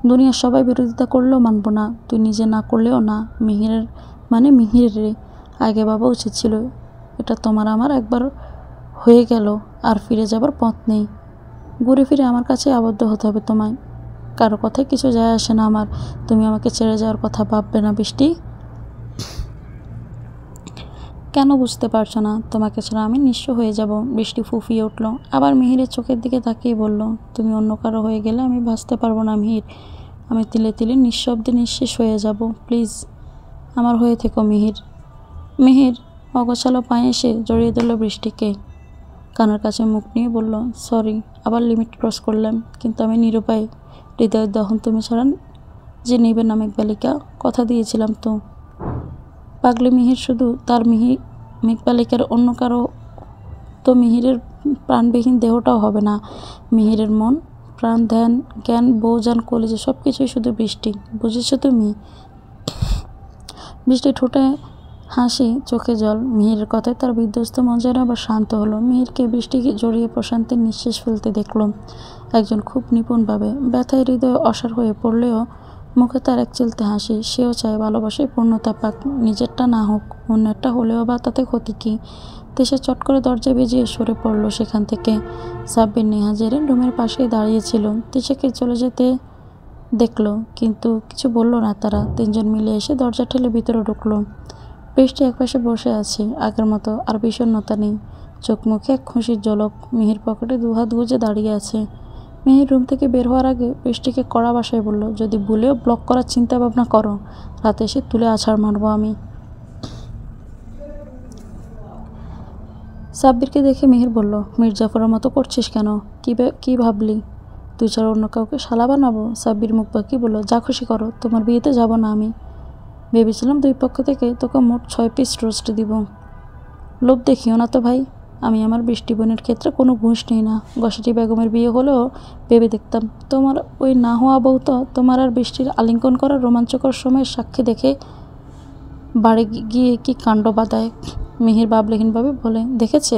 দুনিয়ার সবাই বিরোধিতা করলেও মানব না, তুই নিজে না করলেও না। মিহিরের মানে মিহিরের আগে ভাবা উচিত ছিল। এটা তোমার আমার একবার হয়ে গেল, আর ফিরে যাবার পথ নেই। ঘুরে ফিরে আমার কাছে আবদ্ধ হতে হবে তোমায়। কারো কথায় কিছু যায় আসে না আমার। তুমি আমাকে ছেড়ে যাওয়ার কথা ভাববে না বৃষ্টি। কেন বুঝতে পারছো না? তোমাকে ছাড়া আমি নিঃস্ব হয়ে যাব। বৃষ্টি ফুঁফিয়ে উঠল। আবার মিহিরের চোখের দিকে তাকিয়ে বলল, তুমি অন্য কারো হয়ে গেলে আমি বাঁচতে পারবো না মিহির। আমি তিলে তিলে নিঃশব্দে নিঃশেষ হয়ে যাব। প্লিজ আমার হয়ে থেকো মিহির। মিহির অগোছালো পায়ে এসে জড়িয়ে দিল বৃষ্টিকে। কানের কাছে মুখ নিয়ে বলল, সরি, আবার লিমিট ক্রস করলাম, কিন্তু আমি নিরুপায়। হৃদয়ের দহন তুমি ছাড়া যে নিবে না মেঘবালিকা, কথা দিয়েছিলাম তো। পাগলি মিহির শুধু তার মেঘবালিকার, অন্য কারো তো মিহিরের প্রাণবিহীন দেহটাও হবে না। মিহিরের মন, প্রাণ, ধ্যান, জ্ঞান, বউজান, কলেজে সব কিছুই শুধু বৃষ্টি। বুঝেছো তুমি? বৃষ্টি ঠোঁটে হাসি, চোখে জল। মিহিরের কথায় তার বিধ্বস্ত মন যেন আবার শান্ত হলো। মিহিরকে বৃষ্টিকে জড়িয়ে প্রশান্তির নিঃশ্বাস ফেলতে দেখল একজন খুব নিপুণভাবে। ব্যথায় হৃদয় অসাড় হয়ে পড়লেও মুখে তার এক চিলতে হাসি। সেও চায় ভালোবাসায় পূর্ণতা পাক, নিজেরটা না হোক, অন্যেরটা হলেও বা তাতে ক্ষতি কী? তেশা চট করে দরজা বেজিয়ে সরে পড়ল সেখান থেকে। সাব্বির, নেহা, জেরিন রুমের পাশেই দাঁড়িয়েছিল। তিশাকে চলে যেতে দেখল, কিন্তু কিছু বলল না তারা। তিনজন মিলে এসে দরজা ঠেলে ভিতরে ঢুকলো। বৃষ্টি একপাশে বসে আছে, আগের মতো আর বিষণ্ণতা নেই। চোখ মুখে এক খুশির ঝলক। মিহির পকেটে দুহাত গুজে দাঁড়িয়ে আছে। মিহির রুম থেকে বের হওয়ার আগে বৃষ্টিকে কড়া ভাষায় বলল, যদি ভুলেও ব্লক করার চিন্তা ভাবনা করো, রাতে এসে তুলে আছাড় মারবো আমি। সাব্বিরকে দেখে মিহির বলল, মির্জাফরের মতো করছিস কেন? কি ভাবলি তুই ছাড়া অন্য কাউকে শালা বানাবো? সাব্বির মুখ বাঁকিয়ে বলল, যা খুশি করো, তোমার বিয়েতে যাব না আমি। ভেবেছিলাম দুই পক্ষ থেকে তোকে মোট 6 পিস রোস্ট দিব। লোভ দেখিও না তো ভাই। আমি আমার বৃষ্টি বোনের ক্ষেত্রে কোনো ঘুষ নেই না। গসাটি বেগমের বিয়ে হলেও ভেবে দেখতাম, তোমার ওই না হওয়া বউ তো তোমার আর বৃষ্টির আলিঙ্গন করার রোমাঞ্চকর সময়ের সাক্ষী দেখে বাড়ি গিয়ে কি কাণ্ড বাঁধায়। মিহির ভাবলেহীনভাবে বলে, দেখেছে?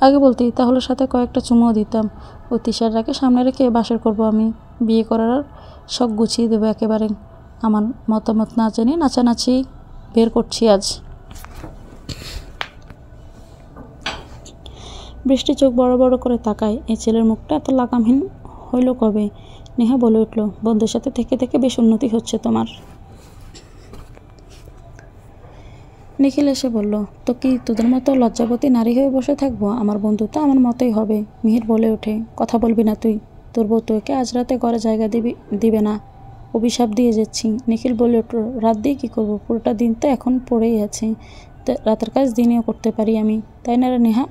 আগে বলতেই তাহলে সাথে কয়েকটা চুমুও দিতাম। ওই তিশার রাগে সামনে রেখে বাসর করব আমি। বিয়ে করার শখ গুছিয়ে দেবো একেবারে। আমার মতামত না জানিয়ে নাচানাচি বের করছি আজ। বৃষ্টি চোখ বড় বড় করে তাকায়। এই ছেলের মুখটা এত লাগামহীন হইল কবে? নেহা বলে উঠল, বন্ধুর সাথে থেকে থেকে বেশ উন্নতি হচ্ছে তোমার। নিখিল এসে বলল, তো কি তোদের মতো লজ্জাবতী নারী হয়ে বসে থাকবো? আমার বন্ধু তো আমার মতোই হবে। মিহির বলে ওঠে, কথা বলবি না তুই। তোর বউ তোকে আজ রাতে ঘরে জায়গা দিবে না, অভিশাপ দিয়ে যাচ্ছি। নিখিল বলে উঠল, রাত দিয়ে কী করবো? পুরোটা দিন তো এখন পড়েই আছে। রাতের কাজ দিনেও করতে পারি আমি, তাই না রে নেহা?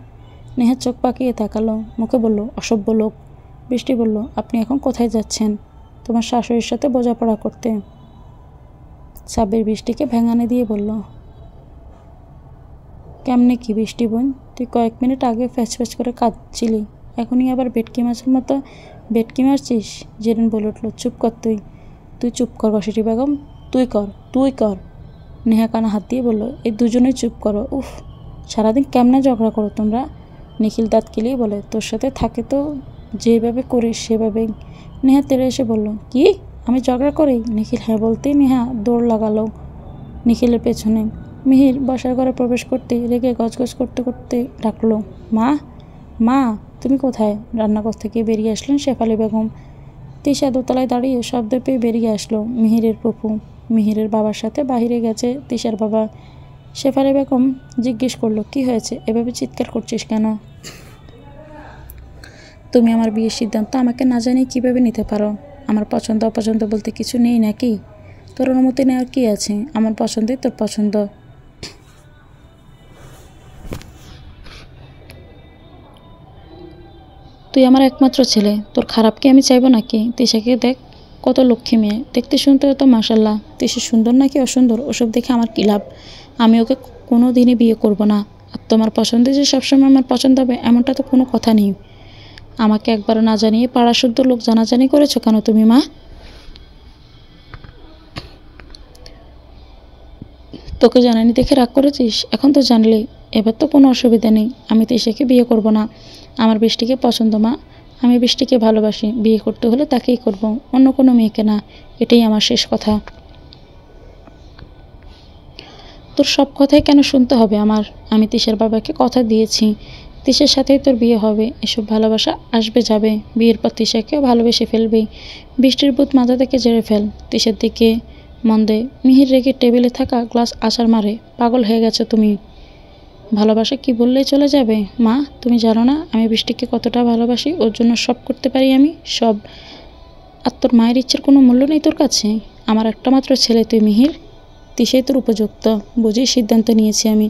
নেহা চোখ পাকিয়ে তাকালো, মুখে বলল, অসভ্য লোক। বৃষ্টি বলল, আপনি এখন কোথায় যাচ্ছেন? তোমার শাশুড়ির সাথে বোঝাপড়া করতে। সাব্বির বৃষ্টিকে ভেঙানে দিয়ে বলল, কেমনে কি বৃষ্টি বোন? তুই কয়েক মিনিট আগে ফ্যাচ ফ্যাচ করে কাঁদছিলি, এখনই আবার ভেটকি মাছের মতো বেটকি মারছিস? জেরিন বলে উঠল, চুপ কর তুই। তুই চুপ কর বাসিটি বেগম, তুই কর। নেহা কানা হাত দিয়ে বলল, এই দুজনেই চুপ করো। উফ, সারাদিন কেমনে ঝগড়া করো তোমরা? নিখিল দাঁত কিলিয়ে বলে, তোর সাথে থাকে তো যেভাবে করিস সেভাবেই। নেহা তেড়ে এসে বলল, কি আমি ঝগড়া করি? নিখিল হ্যাঁ বলতেই নেহা দৌড় লাগালো নিখিলের পেছনে। মিহির বসার ঘরে প্রবেশ করতেই রেগে গজগজ করতে করতে ডাকলো, মা মা তুমি কোথায়? রান্নাঘর থেকে বেরিয়ে আসলেন শেফালি বেগম। তিশা দোতলায় দাঁড়িয়ে শব্দ পেয়ে বেরিয়ে আসলো মিহিরের পপু। মিহিরের বাবার সাথে বাহিরে গেছে তিশার বাবা। শেফালি বেগম জিজ্ঞেস করলো, কি হয়েছে, এভাবে চিৎকার করছিস কেন? তুমি আমার বিয়ের সিদ্ধান্ত আমাকে না জানিয়ে কীভাবে নিতে পারো? আমার পছন্দ অপছন্দ বলতে কিছু নেই নাকি? তোর অনুমতি নেওয়ার কী আছে? আমার পছন্দই তোর পছন্দ। তুই আমার একমাত্র ছেলে, তোর খারাপ কি আমি চাইবো নাকি? তিশাকে দেখ, কত লক্ষ্মী মেয়ে, দেখতে শুনতে তো মাশাল্লাহ। তিশা সুন্দর নাকি অসুন্দর ওসব দেখে আমার কী লাভ? আমি ওকে কোনো দিনই বিয়ে করব না। আর তোমার পছন্দে যে সবসময় আমার পছন্দ হবে এমনটা তো কোনো কথা নেই। আমাকে একবার না জানিয়ে পাড়া শুদ্ধ লোক জানাজানি করেছো কেন তুমি মা? তোকে জানানি দেখে রাগ করেছিস? এখন তো জানলি, এবার তো কোনো অসুবিধা নেই। আমি তিশাকে বিয়ে করব না। আমার বৃষ্টিকে পছন্দ মা, আমি বৃষ্টিকে ভালোবাসি। বিয়ে করতে হলে তাকেই করব, অন্য কোনো মেয়েকে না। এটাই আমার শেষ কথা। তোর সব কথাই কেন শুনতে হবে আমার? আমি তিশার বাবাকে কথা দিয়েছি, তিশার সাথেই তোর বিয়ে হবে। এসব ভালোবাসা আসবে যাবে, বিয়ের পর তিশাকেও ভালোবেসে ফেলবি। বৃষ্টির বুধ মাথা থেকে ঝেড়ে ফেল। তিশার দিকে মন দে। মিহির রেগে টেবিলে থাকা গ্লাস আছাড় মারে, পাগল হয়ে গেছো তুমি? ভালোবাসা কি বললেই চলে যাবে? মা তুমি জানো না আমি বৃষ্টিকে কতটা ভালোবাসি, ওর জন্য সব করতে পারি আমি, সব। আর তোর মায়ের ইচ্ছের কোনো মূল্য নেই তোর কাছে? আমার একটা মাত্র ছেলে তুই মিহির, তিশাই তোর উপযুক্ত। বুঝেই সিদ্ধান্ত নিয়েছি আমি।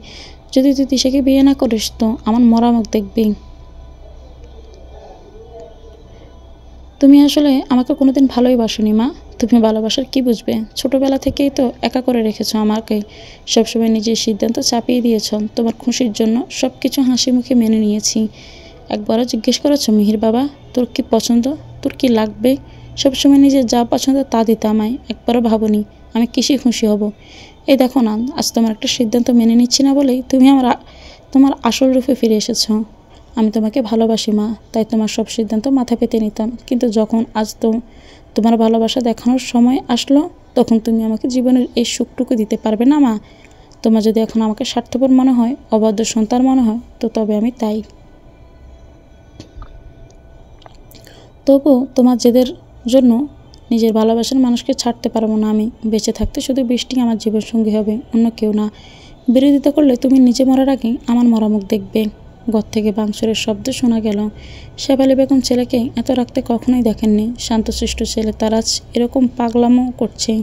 যদি তুই তিশাকে বিয়ে না করিস তো আমার মরা মুখ দেখবি। তুমি আসলে আমাকে কোনোদিন ভালোই বাসনি মা। তুমি ভালোবাসার কি বুঝবে? ছোটবেলা থেকেই তো একা করে রেখেছো আমাকে, সবসময় নিজের সিদ্ধান্ত চাপিয়ে দিয়েছ। তোমার খুশির জন্য সব কিছু হাসি মুখে মেনে নিয়েছি। একবারও জিজ্ঞেস করেছো মিহির বাবা তোর কি পছন্দ, তোর কি লাগবে? সবসময় নিজের যা পছন্দ তা দিতে আমায়, একবারও ভাবনি আমি কিসে খুশি হব। এই দেখো না, আজ তোমার একটা সিদ্ধান্ত মেনে নিচ্ছি না বলেই তুমি তোমার আসল রূপে ফিরে এসেছো। আমি তোমাকে ভালোবাসি মা, তাই তোমার সব সিদ্ধান্ত মাথা পেতে নিতাম। কিন্তু যখন আজ তোমার ভালোবাসা দেখানোর সময় আসলো, তখন তুমি আমাকে জীবনের এই সুখটুকু দিতে পারবে না মা? তোমার যদি এখন আমাকে স্বার্থপর মনে হয়, অবাধ্য সন্তান মনে হয়, তো তবে আমি তাই। তবু তোমার জেদের জন্য নিজের ভালোবাসার মানুষকে ছাড়তে পারবো না আমি। বেঁচে থাকতে শুধু বৃষ্টি আমার জীবনসঙ্গী হবে, অন্য কেউ না। বিরোধিতা করলে তুমি নিজে মরার আগেই আমার মরামুখ দেখবে। ঘর থেকে বাংসুরের শব্দ শোনা গেল। শেফালি বেগম ছেলেকে এত রাখতে কখনোই দেখেননি। শান্তশিষ্ট ছেলে তার আজ এরকম পাগলামো করছে।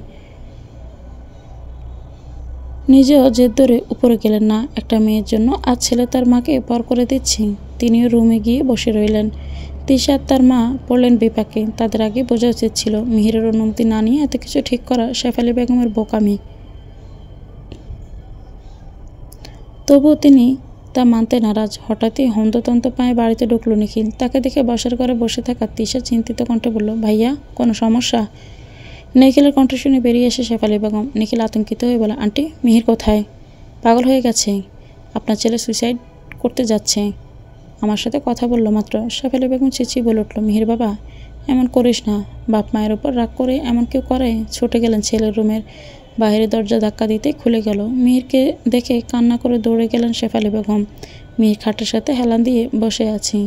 নিজেও জেদ ধরে উপরে গেলেন না একটা মেয়ের জন্য আজ ছেলে তার মাকে পর করে দিচ্ছে। তিনিও রুমে গিয়ে বসে রইলেন। তিশা আর তার মা পড়লেন বিপাকে। তাদের আগে বোঝা উচিত ছিল মিহিরের অনুমতি না নিয়ে এত কিছু ঠিক করা শেফালি বেগমের বোকামি। তবুও তিনি তা মানতে নারাজ। হঠাৎই হন্ততন্ত পায়ে বাড়িতে ঢুকলো নিখিল। তাকে দেখে বসার ঘরে বসে থাকা তিশা চিন্তিত কণ্ঠে বলল, ভাইয়া কোনো সমস্যা? নিখিলের কণ্ঠ শুনে বেরিয়ে এসে শেফালি বেগম। নিখিল আতঙ্কিত হয়ে বলে, আন্টি মিহির কোথায়? পাগল হয়ে গেছে, আপনার ছেলে সুইসাইড করতে যাচ্ছে, আমার সাথে কথা বললো মাত্র। শেফালি বেগম চেঁচিয়ে বলে উঠল, মিহির বাবা এমন করিস না, বাপ মায়ের ওপর রাগ করে এমন কেউ করে? ছুটে গেলেন ছেলের রুমের বাইরে, দরজা ধাক্কা দিতে খুলে গেল। মিহিরকে দেখে কান্না করে দৌড়ে গেলেন শেফালি বেগম। মিহির খাটের সাথে হেলান দিয়ে বসে আছে।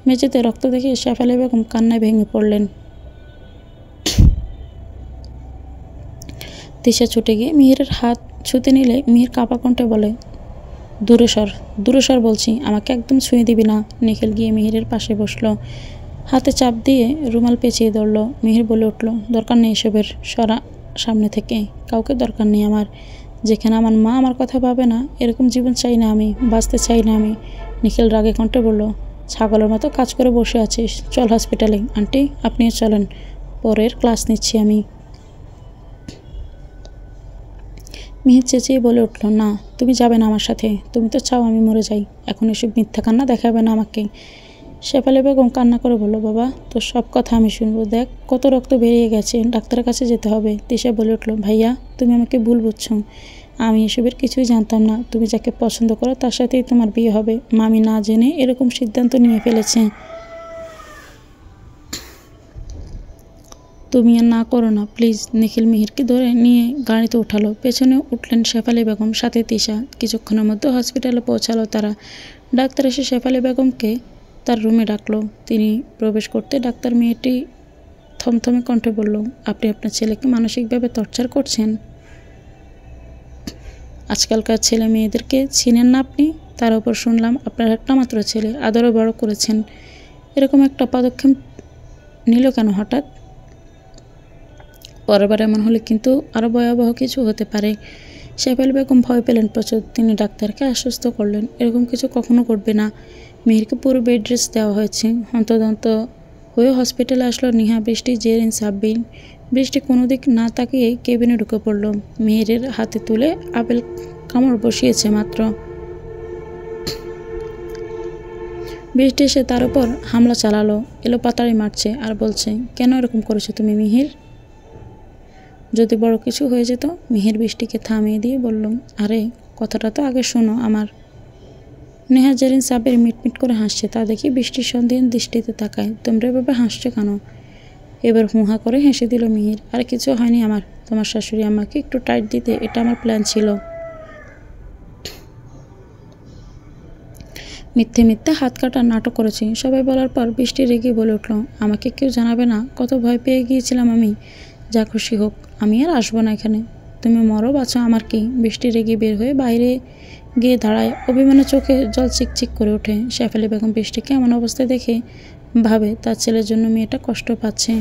মেঝেতে রক্ত দেখে শেফালি বেগম কান্নায় ভেঙে পড়লেন। তিশা ছুটে গিয়ে মিহিরের হাত ছুঁতে নিলে মিহির কাঁপা কণ্ঠে বলে, দূরে সর বলছি, আমাকে একদম ছুঁয়ে দিবি না। নিখিল গিয়ে মিহিরের পাশে বসলো, হাতে চাপ দিয়ে রুমাল পেঁচিয়ে ধরল। মিহির বলে উঠল, দরকার নেই এসবের, সরা সামনে থেকে, কাউকে দরকার নেই আমার। যেখানে আমার মা আমার কথা ভাবে না, এরকম জীবন চাই না আমি, বাঁচতে চাই না আমি। নিখিল রাগে কণ্ঠে বলল, ছাগলের মতো কাজ করে বসে আছিস, চল হসপিটালে। আন্টি আপনিও চলেন, পরের ক্লাস নিচ্ছি আমি। মিহির চেঁচিয়ে বলে উঠল, না তুমি যাবে না আমার সাথে, তুমি তো চাও আমি মরে যাই। এখন এসব মিথ্যা কান্না দেখাবে না আমাকে। শেফালি বেগম কান্না করে বলল, বাবা তোর সব কথা আমি শুনবো, দেখ কত রক্ত বেরিয়ে গেছে, ডাক্তারের কাছে যেতে হবে। তিশা বলে উঠল, ভাইয়া তুমি আমাকে ভুল বুঝছো, আমি এসবের কিছুই জানতাম না। তুমি যাকে পছন্দ করো তার সাথেই তোমার বিয়ে হবে। মামি না জেনে এরকম সিদ্ধান্ত নিয়ে ফেলেছে। তুমি আর না করো না প্লিজ। নিখিল মিহিরকে ধরে নিয়ে গাড়িতে উঠালো। পেছনে উঠলেন শেফালি বেগম, সাথে তিশা। কিছুক্ষণের মধ্যে হসপিটালে পৌঁছালো তারা। ডাক্তার এসে শেফালি বেগমকে তার রুমে ডাকলো। তিনি প্রবেশ করতে ডাক্তার মেয়েটি থমথমে কণ্ঠে বলল, আপনি আপনার ছেলেকে মানসিকভাবে টর্চার করছেন? আজকালকার ছেলে মেয়েদেরকে চিনেন না আপনি? তার উপর শুনলাম আপনার একটা মাত্র ছেলে, আদরে বড় করেছেন, এরকম একটা পদক্ষেপ নিল কেন হঠাৎ? পরেরবার এমন হলে কিন্তু আরও ভয়াবহ কিছু হতে পারে। শেফালি বেগম ভয় পেলেন প্রচুর। তিনি ডাক্তারকে আশ্বস্ত করলেন, এরকম কিছু কখনো ঘটবে না। মেহেরকে পুরো বেড রেস্ট দেওয়া হয়েছে। হন্তদন্ত হয়ে হসপিটালে আসলো নিহা, বৃষ্টি, জেরিন, সাব্বির। বৃষ্টি কোনো দিক না তাকিয়ে কেবিনে ঢুকে পড়ল। মেহেরের হাতে তুলে আপেল কামড় বসিয়েছে মাত্র। বৃষ্টি এসে তার উপর হামলা চালালো, এলোপাতাড়ি মারছে আর বলছে, কেন এরকম করেছো তুমি মিহির? যদি বড় কিছু হয়ে যেত। মিহির বৃষ্টিকে থামিয়ে দিয়ে বলল, আরে কথাটা তো আগে শোনো আমার। নেহা, জেরিন, সাব্বির মিটমিট করে হাসছে। তা দেখি বৃষ্টির সন্দেহীন দৃষ্টিতে তাকায়। তোমরা এভাবে হাসছো কেন? এবার হুহা করে হেসে দিল মিহির। আর কিছু হয়নি আমার, তোমার শাশুড়ি আমাকে একটু টাইট দিতে, এটা আমার প্ল্যান ছিল। মিথ্যে মিথ্যে হাত কাটার নাটক করেছি। সবাই বলার পর বৃষ্টি রেগে বলে উঠল, আমাকে কেউ জানাবে না? কত ভয় পেয়ে গিয়েছিলাম আমি। যা খুশি হোক, আমি আর আসবো না এখানে। তুমি মরো বাঁচো আমার কি। বৃষ্টি রেগে বের হয়ে বাইরে গিয়ে দাঁড়ায়। অভিমানে চোখে জল চিকচিক করে ওঠে। শেফালি বেগম বৃষ্টিকে এমন অবস্থায় দেখে ভাবে তার ছেলের জন্য মেয়েটা কষ্ট পাচ্ছে।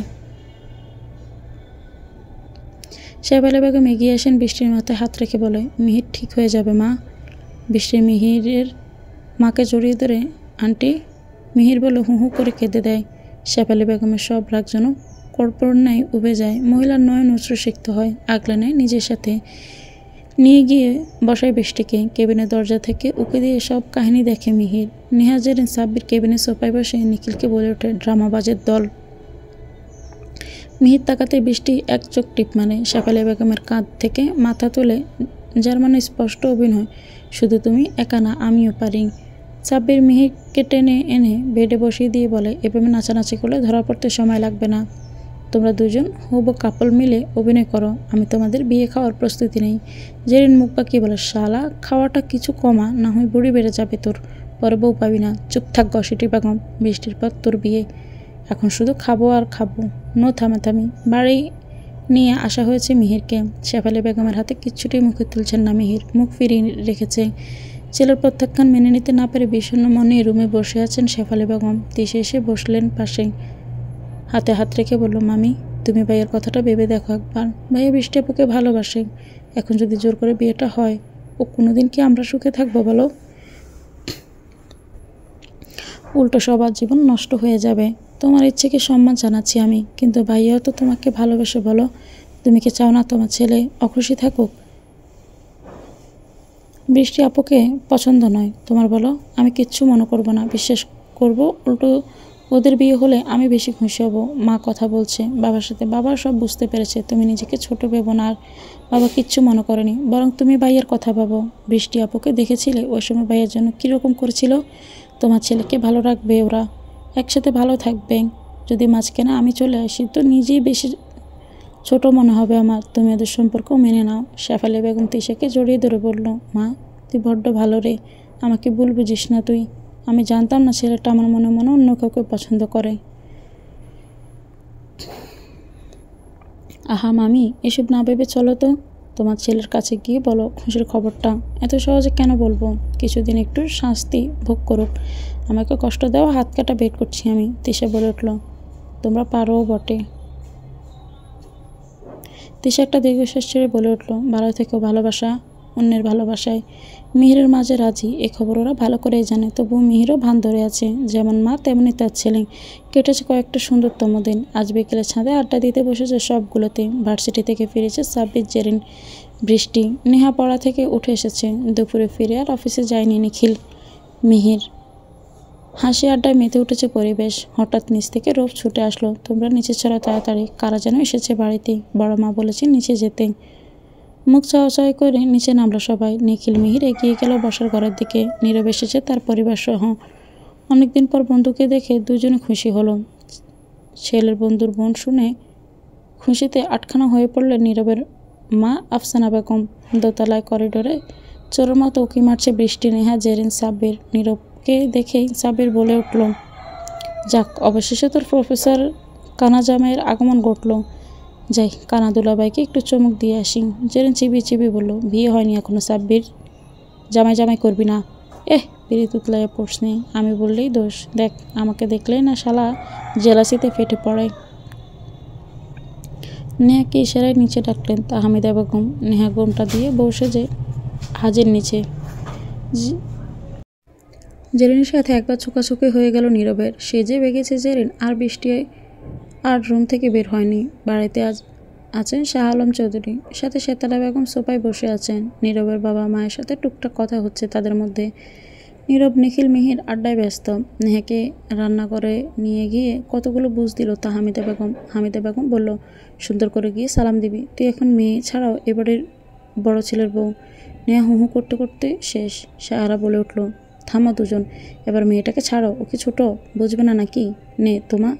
শেফালি বেগম এগিয়ে আসেন, বৃষ্টির মাথায় হাত রেখে বলে, মিহির ঠিক হয়ে যাবে মা। বৃষ্টি মিহিরের মাকে জড়িয়ে ধরে, আন্টি। মিহির বলে হু হু করে কেঁদে দেয়। শেফালি বেগমের সব রাগ যেন কর্পূরন্যায় উবে যায়। মহিলার নয়ন উচ্ছ্বসিক্ত হয়। আগলে নেয় নিজের সাথে, নিয়ে গিয়ে বসায় বৃষ্টিকে। কেবিনের দরজা থেকে উঁকি দিয়ে সব কাহিনী দেখে মিহির। নেহা, জেরিন, সাব্বির কেবিনের সোফায় বসে নিখিলকে বলে ওঠে, ড্রামাবাজের দল। মিহির তাকাতে বৃষ্টি এক চোখ টিপ মানে। শেফালি বেগমের কাঁধ থেকে মাথা তুলে, যার মানে স্পষ্ট অভিনয়, শুধু তুমি একা না, আমিও পারি। সাব্বির মিহিরকে টেনে এনে বেডে বসিয়ে দিয়ে বলে, এভাবে নাচানাচি করলে ধরা পড়তে সময় লাগবে না। তোমরা দুজন হুবহু কাপল মিলে অভিনয় করো, আমি তোমাদের বিয়ে খাওয়ার প্রস্তুতি নেই। জেরিন মুখ বাঁকিয়ে বলে, শালা খাওয়াটা কিছু কমা, না হয় বুড়ি বেড়ে যাবে তোর, পরে বউ পাবি না। চুপ থাক গসিটি বেগম, বৃষ্টির পর তোর বিয়ে, এখন শুধু খাবো আর খাবো, নো থামাথামি। বাড়ি নিয়ে আসা হয়েছে মিহিরকে। শেফালি বেগমের হাতে কিচ্ছুটি মুখে তুলছেন না মিহির, মুখ ফিরিয়ে রেখেছে। ছেলের প্রত্যাখ্যান মেনে নিতে না পেরে বিষণ্ণ মনে রুমে বসে আছেন শেফালি বেগম। তিশা এসে বসলেন পাশে, হাতে হাত রেখে বলল, মামি তুমি ভাইয়ের কথাটা ভেবে দেখো একবার। ভাইয়া বৃষ্টি আপুকে ভালোবাসে, এখন যদি জোর করে বিয়েটা হয়, ও কোনোদিন কি আমরা সুখে থাকবো বলো? উল্টো সবার জীবন নষ্ট হয়ে যাবে। তোমার ইচ্ছেকে সম্মান জানাচ্ছি আমি, কিন্তু ভাইয়াও তো তোমাকে ভালোবাসে বলো। তুমি কি চাও না তোমার ছেলে অখুশি থাকুক? বৃষ্টি আপুকে পছন্দ নয় তোমার বলো, আমি কিচ্ছু মনে করব না, বিশ্বাস করব। উল্টো ওদের বিয়ে হলে আমি বেশি খুশি হব। মা কথা বলছে বাবার সাথে, বাবা সব বুঝতে পেরেছে। তুমি নিজেকে ছোট ভেবো না, আর বাবা কিচ্ছু মনে করেনি, বরং তুমি ভাইয়ের কথা ভাবো। বৃষ্টি আপুকে দেখেছিলে ওই সময় ভাইয়ের জন্য কীরকম করেছিল? তোমার ছেলেকে ভালো রাখবে ওরা, একসাথে ভালো থাকবে। যদি মাঝখানে আমি চলে আসি তো নিজেই বেশি ছোট মনে হবে আমার। তুমি ওদের সম্পর্ক মেনে নাও। শেফালি বেগম তিশাকে জড়িয়ে ধরে বলল, মা তুই বড্ড ভালো রে, আমাকে ভুল বুঝিস না তুই। আমি জানতাম না ছেলেটা আমার মনে মনে অন্য কাউকে পছন্দ করে। আহা মামি, এসব না ভেবে চলো তো, তোমার ছেলের কাছে গিয়ে বলো খুশির খবরটা। এত সহজে কেন বলবো? কিছুদিন একটু শাস্তি ভোগ করুক, আমাকে কষ্ট দেওয়া হাত কাটা বের করছি আমি। তিশা বলে উঠল, তোমরা পারোও বটে। তিশা একটা দীর্ঘশ্বাস ছেড়ে বলে উঠল, ভালো থেকো ভালোবাসা, অন্যের ভালোবাসায়। মিহিরের মাঝে রাজি, এ খবর ওরা ভালো করেই জানে। তবুও মিহিরও ভান ধরে আছে, যেমন মা তেমনি তার ছেলে। কেটেছে কয়েকটা সুন্দরতম দিন। আজ বিকেলে ছাদে আড্ডা দিতে বসেছে সবগুলোতে। ভার্সিটি থেকে ফিরেছে সাব্বির, জেরিন, বৃষ্টি। নেহা পড়া থেকে উঠে এসেছে। দুপুরে ফিরে আর অফিসে যায়নি নিখিল। মিহির হাসি আড্ডায় মেতে উঠেছে পরিবেশ। হঠাৎ নিচ থেকে রোপ ছুটে আসলো, তোমরা নিচে ছাড়া তাড়াতাড়ি, কারা যেন এসেছে বাড়িতে, বড় মা বলেছে নিচে যেতে। মুখ চাওয়াচাই করে নিচে নামলো সবাই। নিখিল মিহির এগিয়ে গেল বসার ঘরের দিকে। নীরব এসেছে তার পরিবার সহ। অনেকদিন পর বন্ধুকে দেখে দুজনে খুশি হলো। ছেলের বন্ধুর বোন শুনে খুশিতে আটখানা হয়ে পড়লেন নীরবের মা আফসানা বেগম। দোতলায় করিডোরে চোরের মতো উঁকি মারছে বৃষ্টি, নেহা, জেরিন, সাব্বির। নীরবকে দেখেই সাব্বির বলে উঠল, যাক, অবশেষে তোর প্রফেসর কানা জামাইয়ের আগমন ঘটল। যাই, কানা দুলাভাইকে একটু চমক দিয়ে আসি। জেরিন চিবিয়ে চিবিয়ে বলল, বিয়ে হয়নি এখনো সাব্বির, জামাই জামাই করবি না। পিড়ি তুতলাইয়া পড়ছি, আমি বললেই দোষ। দেখ, আমাকে দেখলেই না শালা জেলাসিতে ফেটে পড়ে। নেহাকে ইশারায় নিচে ডাকলেন তাহমিদা বেগম। নেহা গোমটা দিয়ে বসে যে হাজির নিচে। জেরিনের সাথে একবার ছোকাছুকি হয়ে গেল নীরবের। সে যে বেগেছে জেরিন, আর বৃষ্টি আর রুম থেকে বের হয়নি। বাড়িতে আজ আছেন শাহ আলম চৌধুরী, সাথে সেতারা বেগম সোফায় বসে আছেন। নীরবের বাবা মায়ের সাথে টুকটাক কথা হচ্ছে তাদের মধ্যে। নীরব, নিখিল, মিহির আড্ডায় ব্যস্ত। নেহাকে রান্না করে নিয়ে গিয়ে কতগুলো বুঝ দিল হামিদা বেগম। হামিদা বেগম বলল, সুন্দর করে গিয়ে সালাম দিবি, তুই এখন মেয়ে ছাড়াও এবারের বড় ছেলের বউ। নেহা হু হু করতে করতে শেষ। সাহারা বলে উঠল, থামো দুজন, এবার মেয়েটাকে ছাড়ো, ওকে ছোট বুঝবে না নাকি? নে তোমা,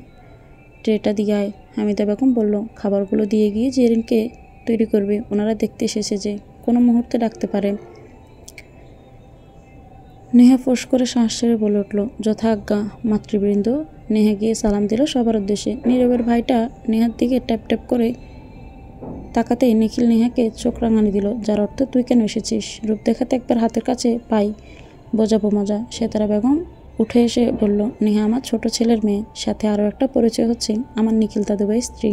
ট্রেটা দিয়ে আয়। হামিদা বেগম বলল, খাবারগুলো দিয়ে গিয়ে জেরিনকে তৈরি করবে, ওনারা দেখতে এসেছে যে কোনো মুহূর্তে ডাকতে পারে। নেহা ফোঁস করে শ্বাস ছেড়ে বলে উঠল, যথা আজ্ঞা মাতৃবৃন্দ। নেহা গিয়ে সালাম দিল সবার উদ্দেশ্যে। নীরবের ভাইটা নেহার দিকে ট্যাপ ট্যাপ করে তাকাতেই নিখিল নেহাকে চোখ রাঙানি দিল, যার অর্থ তুই কেন এসেছিস? রূপ দেখাতে একবার হাতের কাছে পাই, বোঝাবো মজা। সেতারা বেগম উঠে এসে বলল, নেহা আমার ছোট ছেলের মেয়ে, সাথে আরও একটা পরিচয় হচ্ছে আমার নিখিল দাদুভাই স্ত্রী,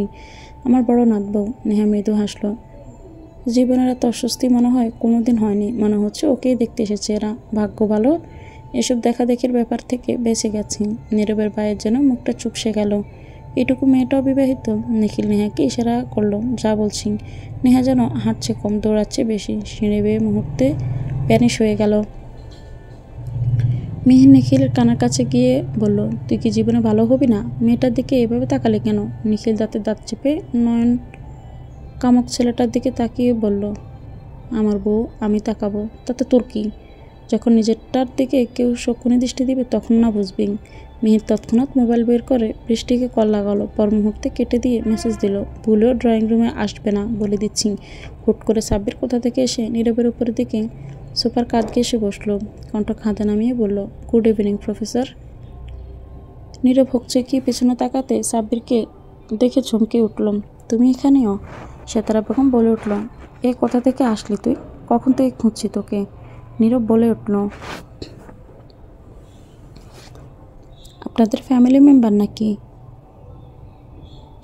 আমার বড় নাত বউ। নেহা মৃদু হাসলো। জীবনের এত অস্বস্তি মনে হয় কোনোদিন হয়নি, মনে হচ্ছে ওকেই দেখতে এসেছে এরা। ভাগ্য ভালো এসব দেখা দেখির ব্যাপার থেকে বেঁচে গেছি। নীরবের ভাইয়ের যেন মুখটা চুপসে গেল। এটুকু মেয়েটা অবিবাহিত। নিখিল নেহাকে ইশারা করলো, যা বলছি। নেহা যেন হাঁটছে কম, দৌড়াচ্ছে বেশি। সিঁড়ে বেয়ে মুহূর্তে প্যানিশ হয়ে গেল। মিহির নিখিলের কানের কাছে গিয়ে বলল, তুই কি জীবনে ভালো হবি না? মেয়েটার দিকে এভাবে তাকালে কেন? নিখিল দাঁতে দাঁত চেপে নয়ন কামক ছেলেটার দিকে তাকিয়ে বলল, আমার বউ, আমি তাকাবো তাতে তোর কি? যখন নিজেরটার দিকে কেউ শকুনি দৃষ্টি দিবে তখন না বুঝবি। মিহির তৎক্ষণাৎ মোবাইল বের করে বৃষ্টিকে কল লাগালো, পর মুহূর্তে কেটে দিয়ে মেসেজ দিল, ভুলেও ড্রয়িং রুমে আসবে না বলে দিচ্ছি। হুট করে সাব্বির কোথা থেকে এসে নীরবের উপরের দিকে সোফার কাঁধ ঘেঁষে বসলো। কণ্ঠ খাঁতে নামিয়ে বলল, গুড ইভিনিং প্রফেসর। নীরব হচ্ছে কি পেছনে তাকাতে সাব্বিরকে দেখে চমকে উঠলাম, তুমি এখানেও? সেতারা বেগম বলে উঠল, এ কোথা থেকে আসলি তুই? কখন থেকে খুঁজছি তোকে। নীরব বলে উঠল, আপনাদের ফ্যামিলি মেম্বার নাকি?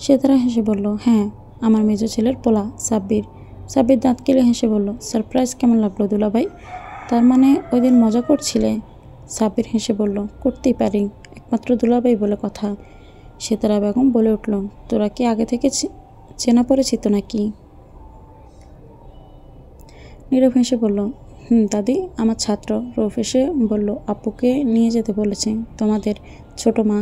সেতারা হেসে বলল, হ্যাঁ, আমার মেজো ছেলের পোলা সাব্বির। সাব্বির দাঁত কেলে হেসে বলল, সারপ্রাইজ কেমন লাগলো দুলাভাই? তার মানে ওই দিন মজা করছিলে? সাব্বির হেসে বলল, করতেই পারি, একমাত্র দুলাভাই বলে কথা। সেতারা বেগম বলে উঠল, তোরা কি আগে থেকে চেনা পরিচিত নাকি? নীরব হেসে বলল, দাদি আমার ছাত্র। রৌফ এসে বলল, আপুকে নিয়ে যেতে বলেছে তোমাদের ছোট মা।